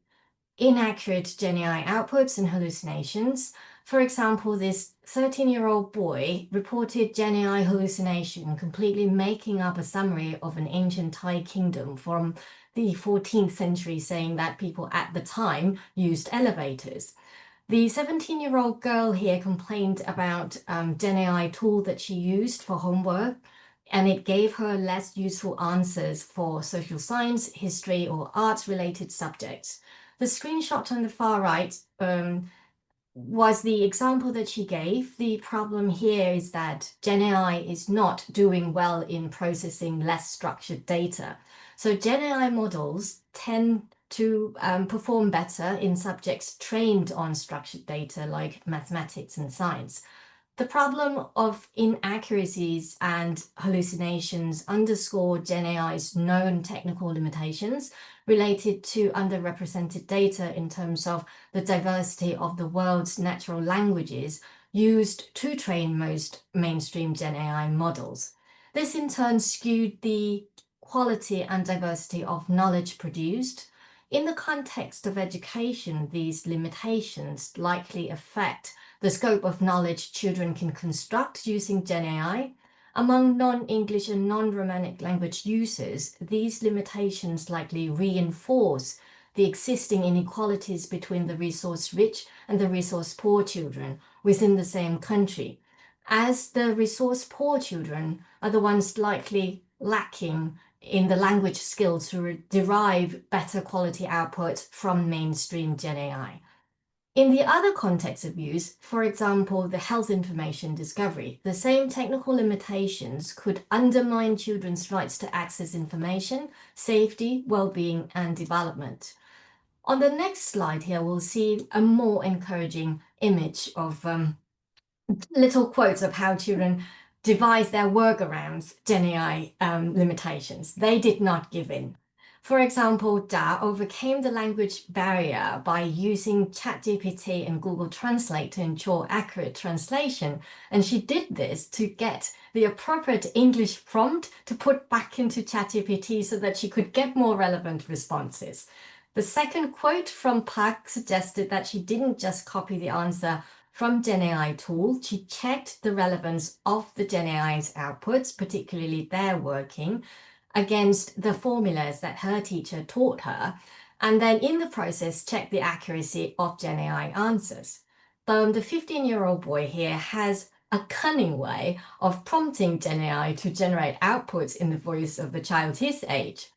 inaccurate GenAI outputs and hallucinations. For example, this 13-year-old boy reported GenAI hallucination, completely making up a summary of an ancient Thai kingdom from the 14th century, saying that people at the time used elevators. The 17-year-old girl here complained about GenAI tool that she used for homework, and it gave her less useful answers for social science, history, or arts-related subjects. The screenshot on the far right was the example that she gave. The problem here is that GenAI is not doing well in processing less structured data. So GenAI models tend to perform better in subjects trained on structured data like mathematics and science. The problem of inaccuracies and hallucinations underscore GenAI's known technical limitations related to underrepresented data in terms of the diversity of the world's natural languages used to train most mainstream GenAI models. This in turn skewed the quality and diversity of knowledge produced. In the context of education, these limitations likely affect the scope of knowledge children can construct using GenAI. Among non-English and non-Romanic language users, these limitations likely reinforce the existing inequalities between the resource-rich and the resource-poor children within the same country, as the resource-poor children are the ones likely lacking in the language skills to derive better quality output from mainstream GenAI. In the other context of use, for example, the health information discovery, the same technical limitations could undermine children's rights to access information, safety, well-being, and development. On the next slide here, we'll see a more encouraging image of little quotes of how children devise their workarounds GenAI limitations. They did not give in. For example, Da overcame the language barrier by using ChatGPT and Google Translate to ensure accurate translation. And she did this to get the appropriate English prompt to put back into ChatGPT so that she could get more relevant responses. The second quote from Park suggested that she didn't just copy the answer from GenAI tool, she checked the relevance of the GenAI's outputs, particularly their working, against the formulas that her teacher taught her, and then in the process checked the accuracy of GenAI answers. The 15-year-old boy here has a cunning way of prompting GenAI to generate outputs in the voice of the child his age.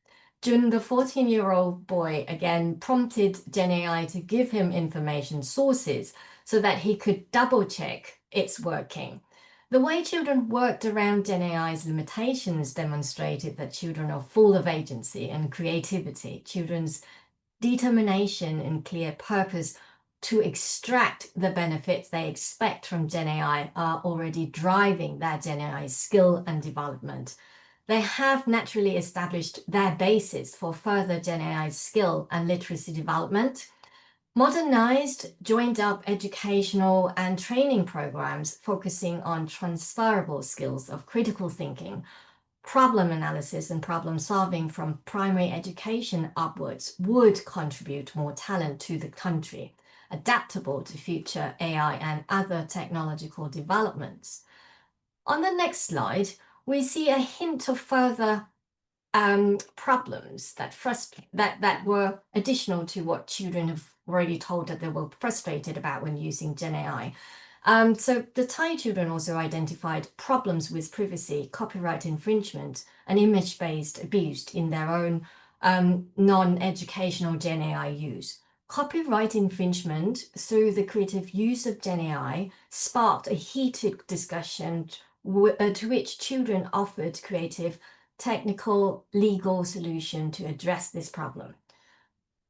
Jun, the 14-year-old boy, again prompted GenAI to give him information sources so that he could double check its working. The way children worked around GenAI's limitations demonstrated that children are full of agency and creativity. Children's determination and clear purpose to extract the benefits they expect from GenAI are already driving their GenAI skill and development. They have naturally established their basis for further GenAI skill and literacy development. Modernized, joined-up educational and training programs focusing on transferable skills of critical thinking, problem analysis, and problem solving from primary education upwards would contribute more talent to the country, adaptable to future AI and other technological developments. On the next slide, we see a hint of further problems that were additional to what children have already told that they were frustrated about when using GenAI. So the Thai children also identified problems with privacy, copyright infringement, and image-based abuse in their own non-educational GenAI use. Copyright infringement through the creative use of GenAI sparked a heated discussion to which children offered creative technical legal solution to address this problem.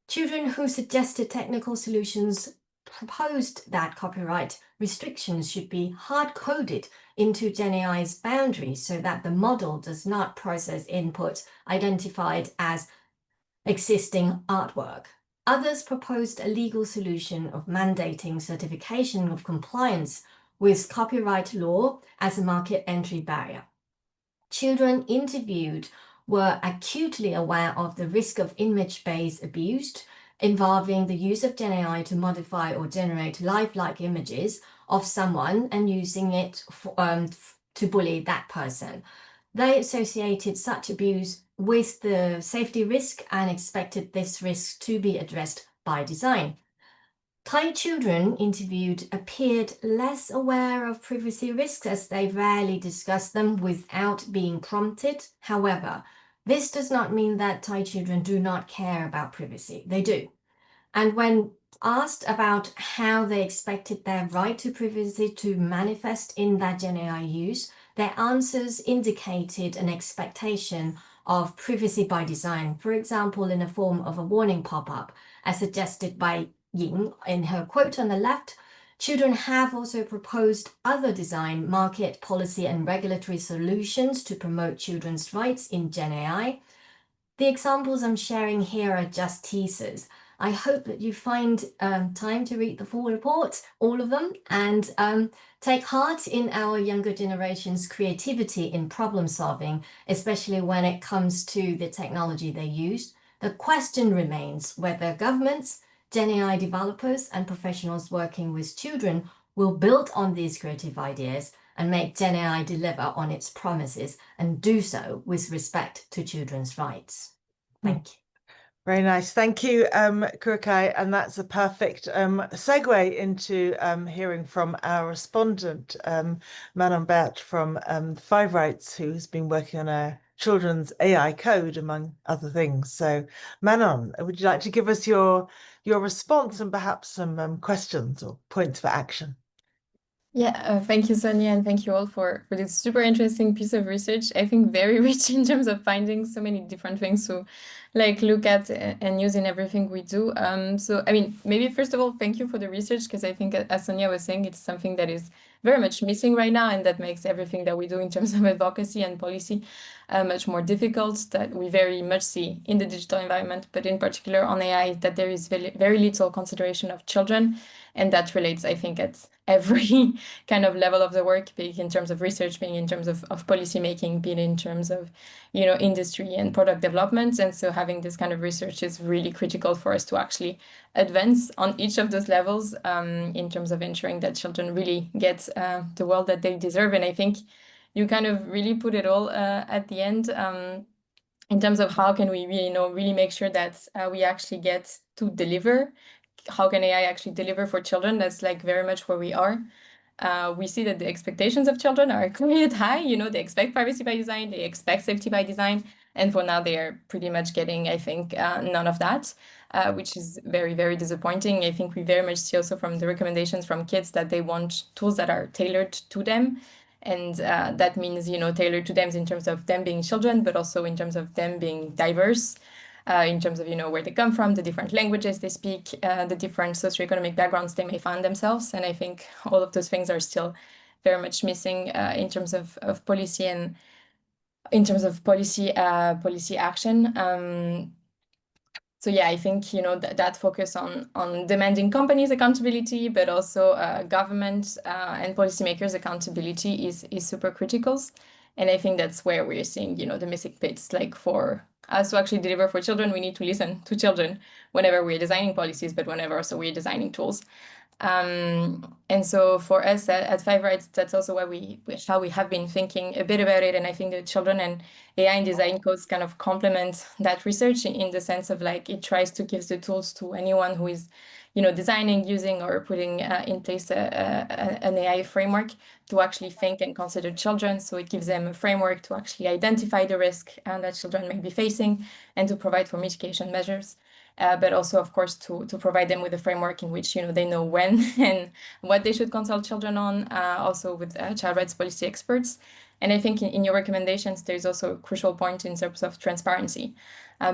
Children who suggested technical solutions proposed that copyright restrictions should be hard-coded into GenAI's boundaries so that the model does not process input identified as existing artwork. Others proposed a legal solution of mandating certification of compliance with copyright law as a market entry barrier. Children interviewed were acutely aware of the risk of image-based abuse involving the use of GenAI to modify or generate lifelike images of someone and using it to bully that person. They associated such abuse with the safety risk and expected this risk to be addressed by design. Thai children interviewed appeared less aware of privacy risks as they rarely discussed them without being prompted. However, this does not mean that Thai children do not care about privacy. They do. And when asked about how they expected their right to privacy to manifest in their GenAI use, their answers indicated an expectation of privacy by design, for example, in the form of a warning pop-up, as suggested by Ying in her quote on the left. Children have also proposed other design, market, policy, and regulatory solutions to promote children's rights in GenAI. The examples I'm sharing here are just teasers. I hope that you find time to read the full report, all of them, and take heart in our younger generation's creativity in problem solving, especially when it comes to the technology they use. The question remains whether governments, GenAI developers, and professionals working with children will build on these creative ideas and make GenAI deliver on its promises and do so with respect to children's rights. Thank you. Very nice. Thank you, Kurukai. And that's a perfect segue into hearing from our respondent, Manon Bert from Five Rights, who's been working on a children's AI code, among other things. So, Manon, would you like to give us your response and perhaps some questions or points for action? Yeah, thank you, Sonia, and thank you all for this super interesting piece of research. I think very rich in terms of finding so many different things to like look at and use in everything we do. So, I mean, maybe first of all, thank you for the research because I think, as Sonia was saying, it's something that is very much missing right now, and that makes everything that we do in terms of advocacy and policy much more difficult. That we very much see in the digital environment, but in particular on AI, that there is very little consideration of children. And that relates, I think, at every kind of level of the work, be it in terms of research, being in terms of policy making, being in terms of, industry and product development. And so having this kind of research is really critical for us to actually advance on each of those levels in terms of ensuring that children really get the world that they deserve. And I think you kind of really put it all at the end in terms of how can we really make sure that we actually get to deliver. How can AI actually deliver for children? That's like very much where we are. We see that the expectations of children are quite high. They expect privacy by design, they expect safety by design. And for now, they are pretty much getting, I think, none of that, which is very, very disappointing. I think we very much see also from the recommendations from kids that they want tools that are tailored to them. And that means, tailored to them in terms of them being children, but also in terms of them being diverse. In terms of where they come from, the different languages they speak, the different socioeconomic backgrounds they may find themselves, and I think all of those things are still very much missing in terms of policy and in terms of policy action. So yeah, I think that focus on demanding companies accountability, but also government and policymakers accountability is super critical. And I think that's where we're seeing the missing bits. Like for us to actually deliver for children, we need to listen to children whenever we're designing policies, but whenever also we're designing tools. And so for us at Five Rights, that's also how we have been thinking a bit about it. And I think the children and AI in design codes kind of complement that research in the sense of like it tries to give the tools to anyone who is, designing, using, or putting in place an AI framework to actually think and consider children. So it gives them a framework to actually identify the risk that children may be facing and to provide for mitigation measures. But also, of course, to provide them with a framework in which they know when and what they should consult children on, also with child rights policy experts. And I think in your recommendations, there's also a crucial point in terms of transparency,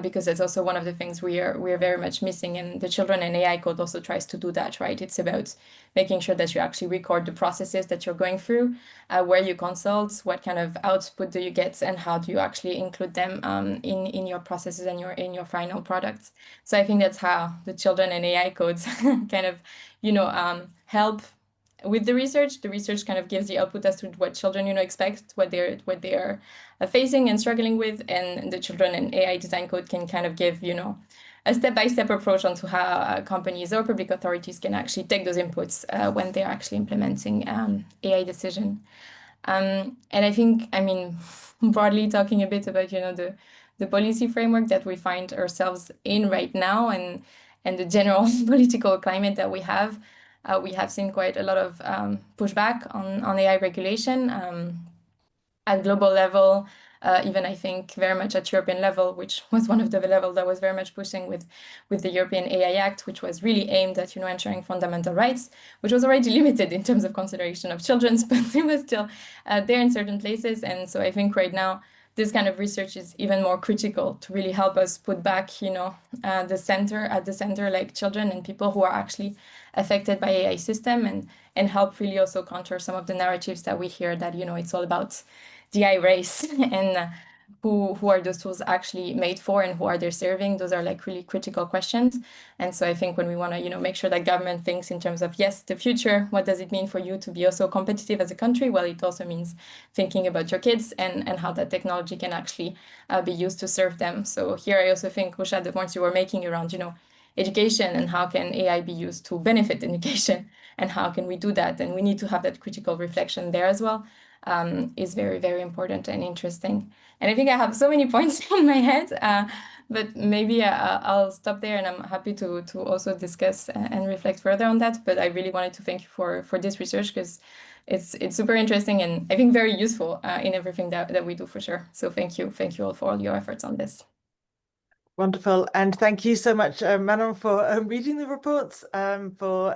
because it's also one of the things we are very much missing. And the Children and AI Code also tries to do that, right? It's about making sure that you actually record the processes that you're going through, where you consult, what kind of output do you get, and how do you actually include them in your processes and in your final products. So I think that's how the Children and AI Codes kind of, help with the research. The research kind of gives the output as to what children expect, what they're facing and struggling with, and the Children and AI Design Code can kind of give a step-by-step approach onto how companies or public authorities can actually take those inputs when they're actually implementing AI decision. And I think, I mean, broadly talking a bit about the policy framework that we find ourselves in right now, and the general political climate that we have seen quite a lot of pushback on AI regulation at global level, even I think very much at European level, which was one of the level that was very much pushing with the European AI Act, which was really aimed at ensuring fundamental rights, which was already limited in terms of consideration of children's, but it was still there in certain places. And so I think right now this kind of research is even more critical to really help us put back, at the center, like children and people who are actually affected by AI system, and help really also counter some of the narratives that we hear that, it's all about DI race and who are those tools actually made for, and who are they serving? Those are like really critical questions. And so I think when we want to, make sure that government thinks in terms of, yes, the future, what does it mean for you to be also competitive as a country? Well, it also means thinking about your kids and how that technology can actually be used to serve them. So here I also think, Usha, the points you were making around, education and how can AI be used to benefit education, and how can we do that? And we need to have that critical reflection there as well. Is very, very important and interesting. And I think I have so many points in my head, but maybe I'll stop there, and I'm happy to also discuss and reflect further on that. But I really wanted to thank you for this research, because it's super interesting and I think very useful in everything that we do, for sure. So thank you all for all your efforts on this. Wonderful. And thank you so much, Manon, for reading the reports, for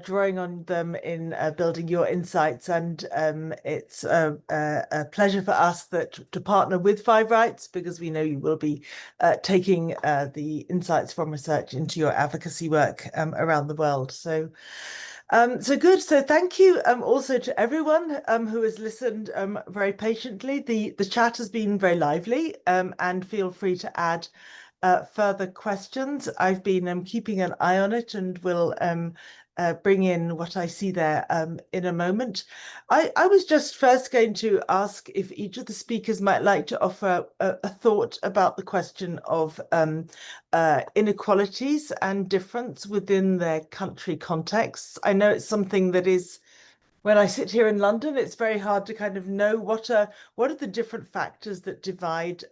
drawing on them in building your insights. And it's a pleasure for us to partner with Five Rights, because we know you will be taking the insights from research into your advocacy work around the world. So good. So thank you also to everyone who has listened very patiently. The chat has been very lively, and feel free to add further questions. I've been keeping an eye on it, and will bring in what I see there in a moment. I was just first going to ask if each of the speakers might like to offer a thought about the question of inequalities and difference within their country contexts. I know it's something that is, when I sit here in London, it's very hard to kind of know what are the different factors that divide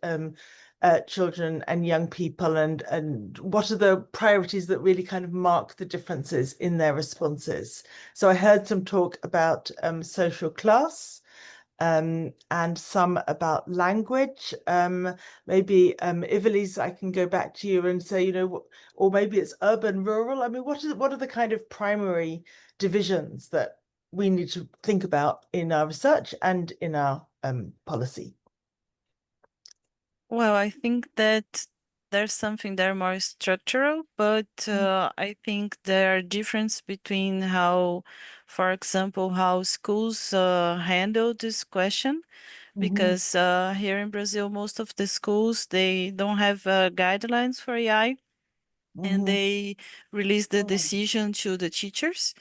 children and young people, and what are the priorities that really kind of mark the differences in their responses. So I heard some talk about social class, and some about language. Maybe Ivelisse, I can go back to you and say, or maybe it's urban, rural. I mean, what are the kind of primary divisions that we need to think about in our research and in our policy? Well, I think that there's something there more structural, but I think there are difference between how, for example, how schools handle this question. Because here in Brazil, most of the schools, they don't have guidelines for AI, and they release the decision to the teachers.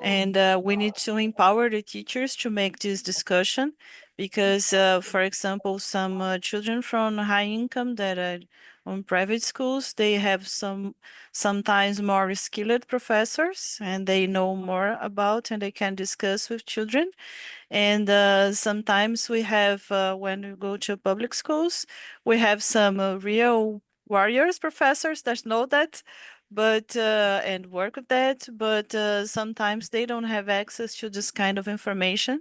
And we need to empower the teachers to make this discussion, because, for example, some children from high income that are on private schools, they have sometimes more skilled professors, and they know more about, and they can discuss with children. And sometimes we have, when we go to public schools, we have some real warriors professors that know that, but and work with that, but sometimes they don't have access to this kind of information.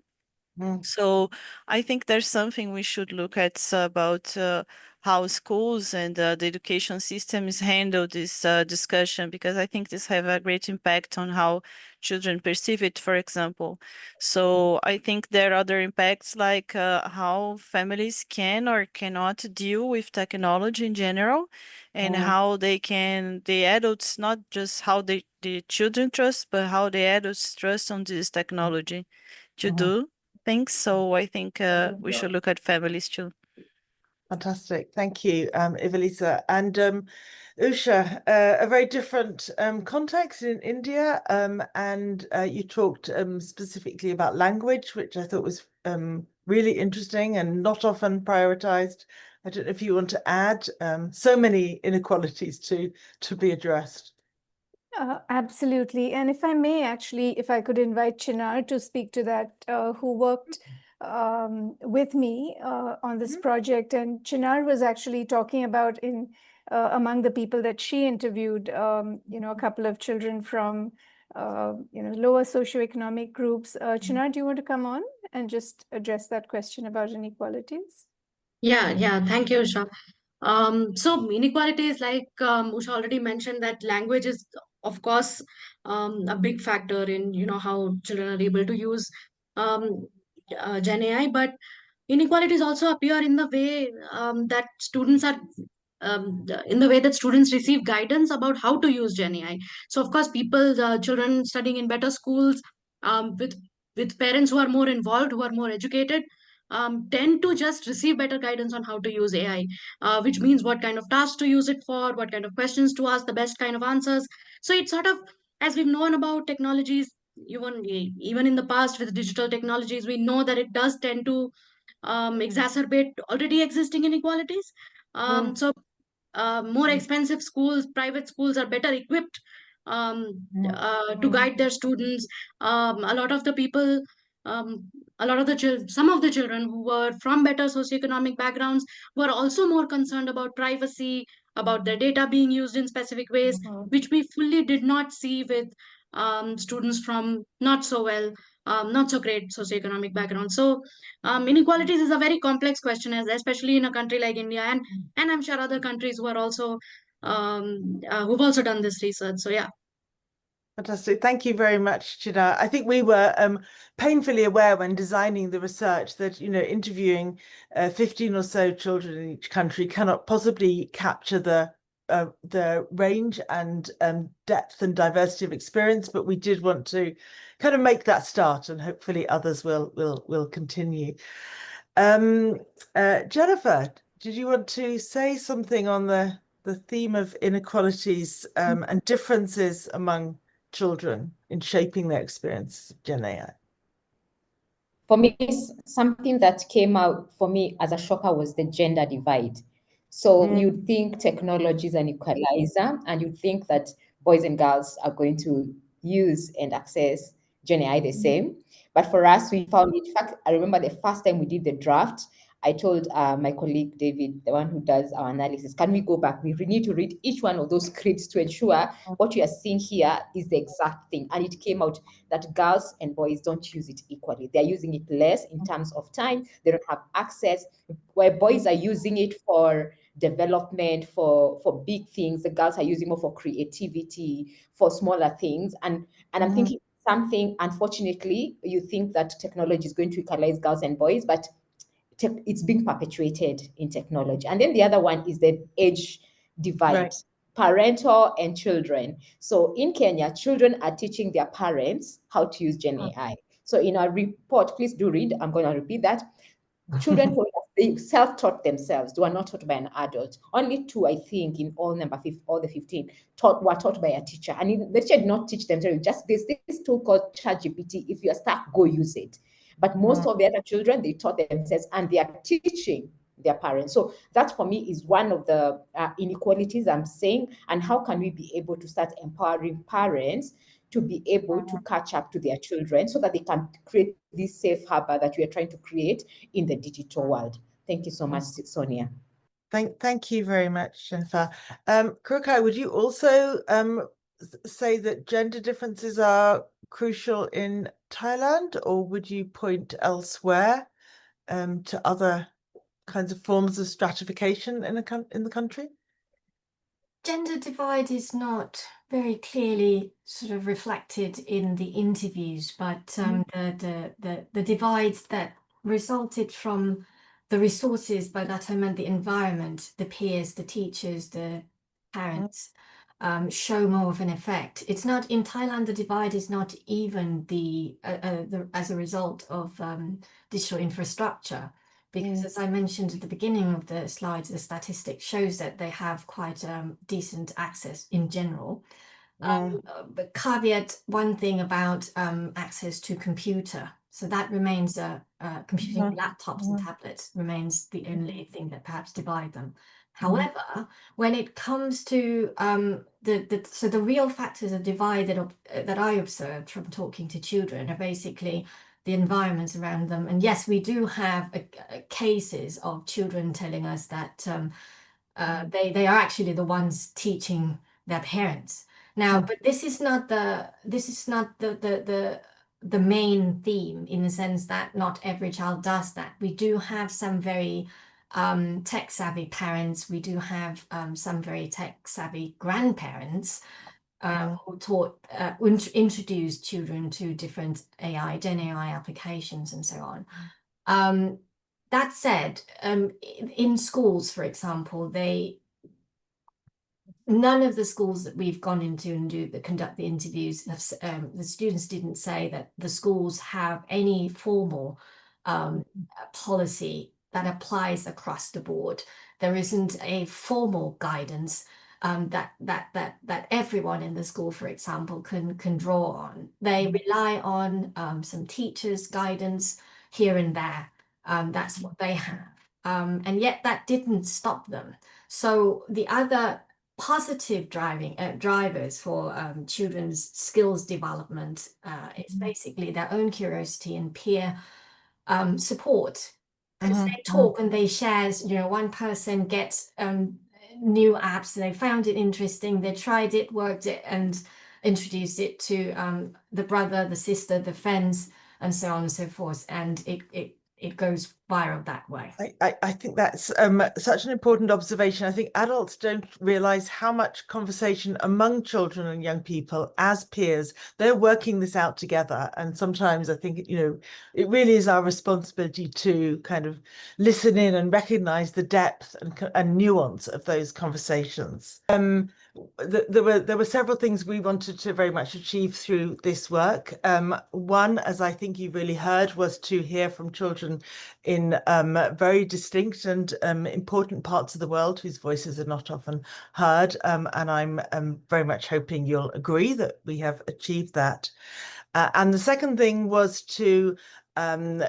So I think there's something we should look at about how schools and the education systems handle this discussion, because I think this have a great impact on how children perceive it, for example. So I think there are other impacts like how families can or cannot deal with technology in general, and how they can, the adults, not just how the children trust, but how the adults trust on this technology to do things. So I think we should look at families too. Fantastic. Thank you, Ivelisa. And Usha, a very different context in India. And you talked specifically about language, which I thought was really interesting and not often prioritized. I don't know if you want to add so many inequalities to be addressed. Absolutely. And if I may, actually, if I could invite Chinar to speak to that, who worked with me on this project. And Chinar was actually talking about among the people that she interviewed, a couple of children from, lower socioeconomic groups. Chinar, do you want to come on and just address that question about inequalities? Yeah, thank you, Usha. So inequality is like Usha already mentioned that language is, of course, a big factor in how children are able to use um, Gen AI, but inequalities also appear in the way that students are in the way that students receive guidance about how to use Gen AI. So of course, children studying in better schools with parents who are more involved, who are more educated, tend to just receive better guidance on how to use AI, which means what kind of tasks to use it for, what kind of questions to ask, the best kind of answers. So it's sort of, as we've known about technologies, even in the past with digital technologies, we know that it does tend to exacerbate already existing inequalities. More expensive schools, private schools are better equipped to guide their students. A lot of the people, some of the children who were from better socioeconomic backgrounds were also more concerned about privacy, about their data being used in specific ways, which we fully did not see with students from not so great socioeconomic backgrounds. So inequalities is a very complex question, especially in a country like India, and I'm sure other countries who are also who've also done this research. So yeah. Fantastic. Thank you very much, Chinar. I think we were painfully aware when designing the research that, interviewing 15 or so children in each country cannot possibly capture the range and depth and diversity of experience, but we did want to kind of make that start, and hopefully others will continue. Jennifer, did you want to say something on the theme of inequalities and differences among children in shaping their experiences of Gen AI? For me, something that came out for me as a shocker was the gender divide. So you'd think technology is an equalizer, and you'd think that boys and girls are going to use and access Gen AI the same. But for us, we found, in fact, I remember the first time we did the draft, I told my colleague David, the one who does our analysis, can we go back? We need to read each one of those scripts to ensure what you are seeing here is the exact thing. And it came out that girls and boys don't use it equally. They're using it less in terms of time. They don't have access. Where boys are using it for development, for big things, the girls are using more for creativity, for smaller things. And I'm thinking something, unfortunately, you think that technology is going to equalize girls and boys, but it's being perpetuated in technology. And then the other one is the age divide. Right. Parental and children. So in Kenya, children are teaching their parents how to use Gen AI. So in our report, please do read, I'm going to repeat that. Children who they self-taught themselves, they were not taught by an adult. Only two, I think, in all the 15 were taught by a teacher. And the teacher did not teach them, just this tool called ChatGPT. If you're stuck, go use it. But most of the other children, they taught themselves, and they are teaching their parents. So that for me is one of the inequalities I'm saying. And how can we be able to start empowering parents to be able to catch up to their children so that they can create this safe harbor that we are trying to create in the digital world. Thank you so much, Sonia. Thank you very much, Jennifer. Kurukai, would you also say that gender differences are crucial in Thailand, or would you point elsewhere to other kinds of forms of stratification in the country? Gender divide is not very clearly sort of reflected in the interviews, but the divides that resulted from the resources, by that I meant the environment, the peers, the teachers, the parents, show more of an effect. It's not in Thailand, the divide is not even the as a result of digital infrastructure. Because as I mentioned at the beginning of the slides, the statistics shows that they have quite decent access in general. But caveat one thing about access to computer. So that remains computing laptops and tablets remains the only thing that perhaps divide them. However, when it comes to the real factors of divide that I observed from talking to children are basically the environment around them. And yes, we do have cases of children telling us that they are actually the ones teaching their parents. Now, but this is not the main theme, in the sense that not every child does that. We do have some very tech savvy parents. We do have some very tech savvy grandparents who taught introduced children to different Gen AI applications and so on. That said, in schools, for example, none of the schools that we've gone into and conduct the interviews, the students didn't say that the schools have any formal policy that applies across the board. There isn't a formal guidance that everyone in the school, for example, can draw on. They rely on some teachers' guidance here and there. That's what they have. And yet that didn't stop them. So the other positive drivers for children's skills development is basically their own curiosity and peer support. Because they talk and they share, one person gets new apps, they found it interesting, they tried it, worked it, and introduced it to the brother, the sister, the friends, and so on and so forth. And it goes viral that way. I think that's such an important observation. I think adults don't realize how much conversation among children and young people as peers, they're working this out together. And sometimes I think, it really is our responsibility to kind of listen in and recognize the depth and nuance of those conversations. There were several things we wanted to very much achieve through this work. One, as I think you really heard, was to hear from children in very distinct and important parts of the world whose voices are not often heard. And I'm very much hoping you'll agree that we have achieved that. And the second thing was to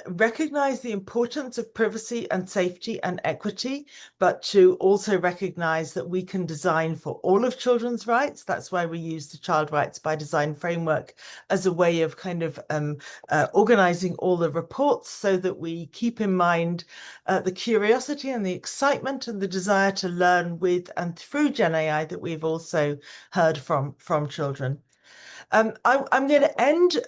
recognize the importance of privacy and safety and equity, but to also recognize that we can design for all of children's rights. That's why we use the Child Rights by Design framework as a way of kind of organizing all the reports, so that we keep in mind the curiosity and the excitement and the desire to learn with and through Gen AI that we've also heard from children. I'm going to end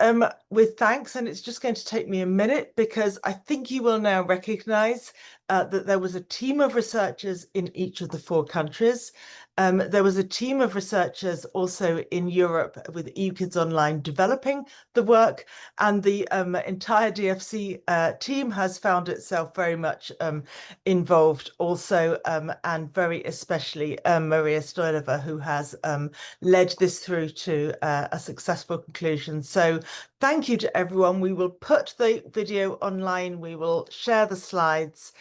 with thanks, and it's just going to take me a minute, because I think you will now recognize that there was a team of researchers in each of the 4 countries. There was a team of researchers also in Europe with EU Kids Online developing the work, and the entire DFC team has found itself very much involved also, and very especially Maria Stoilova, who has led this through to a successful conclusion. So thank you to everyone. We will put the video online, we will share the slides,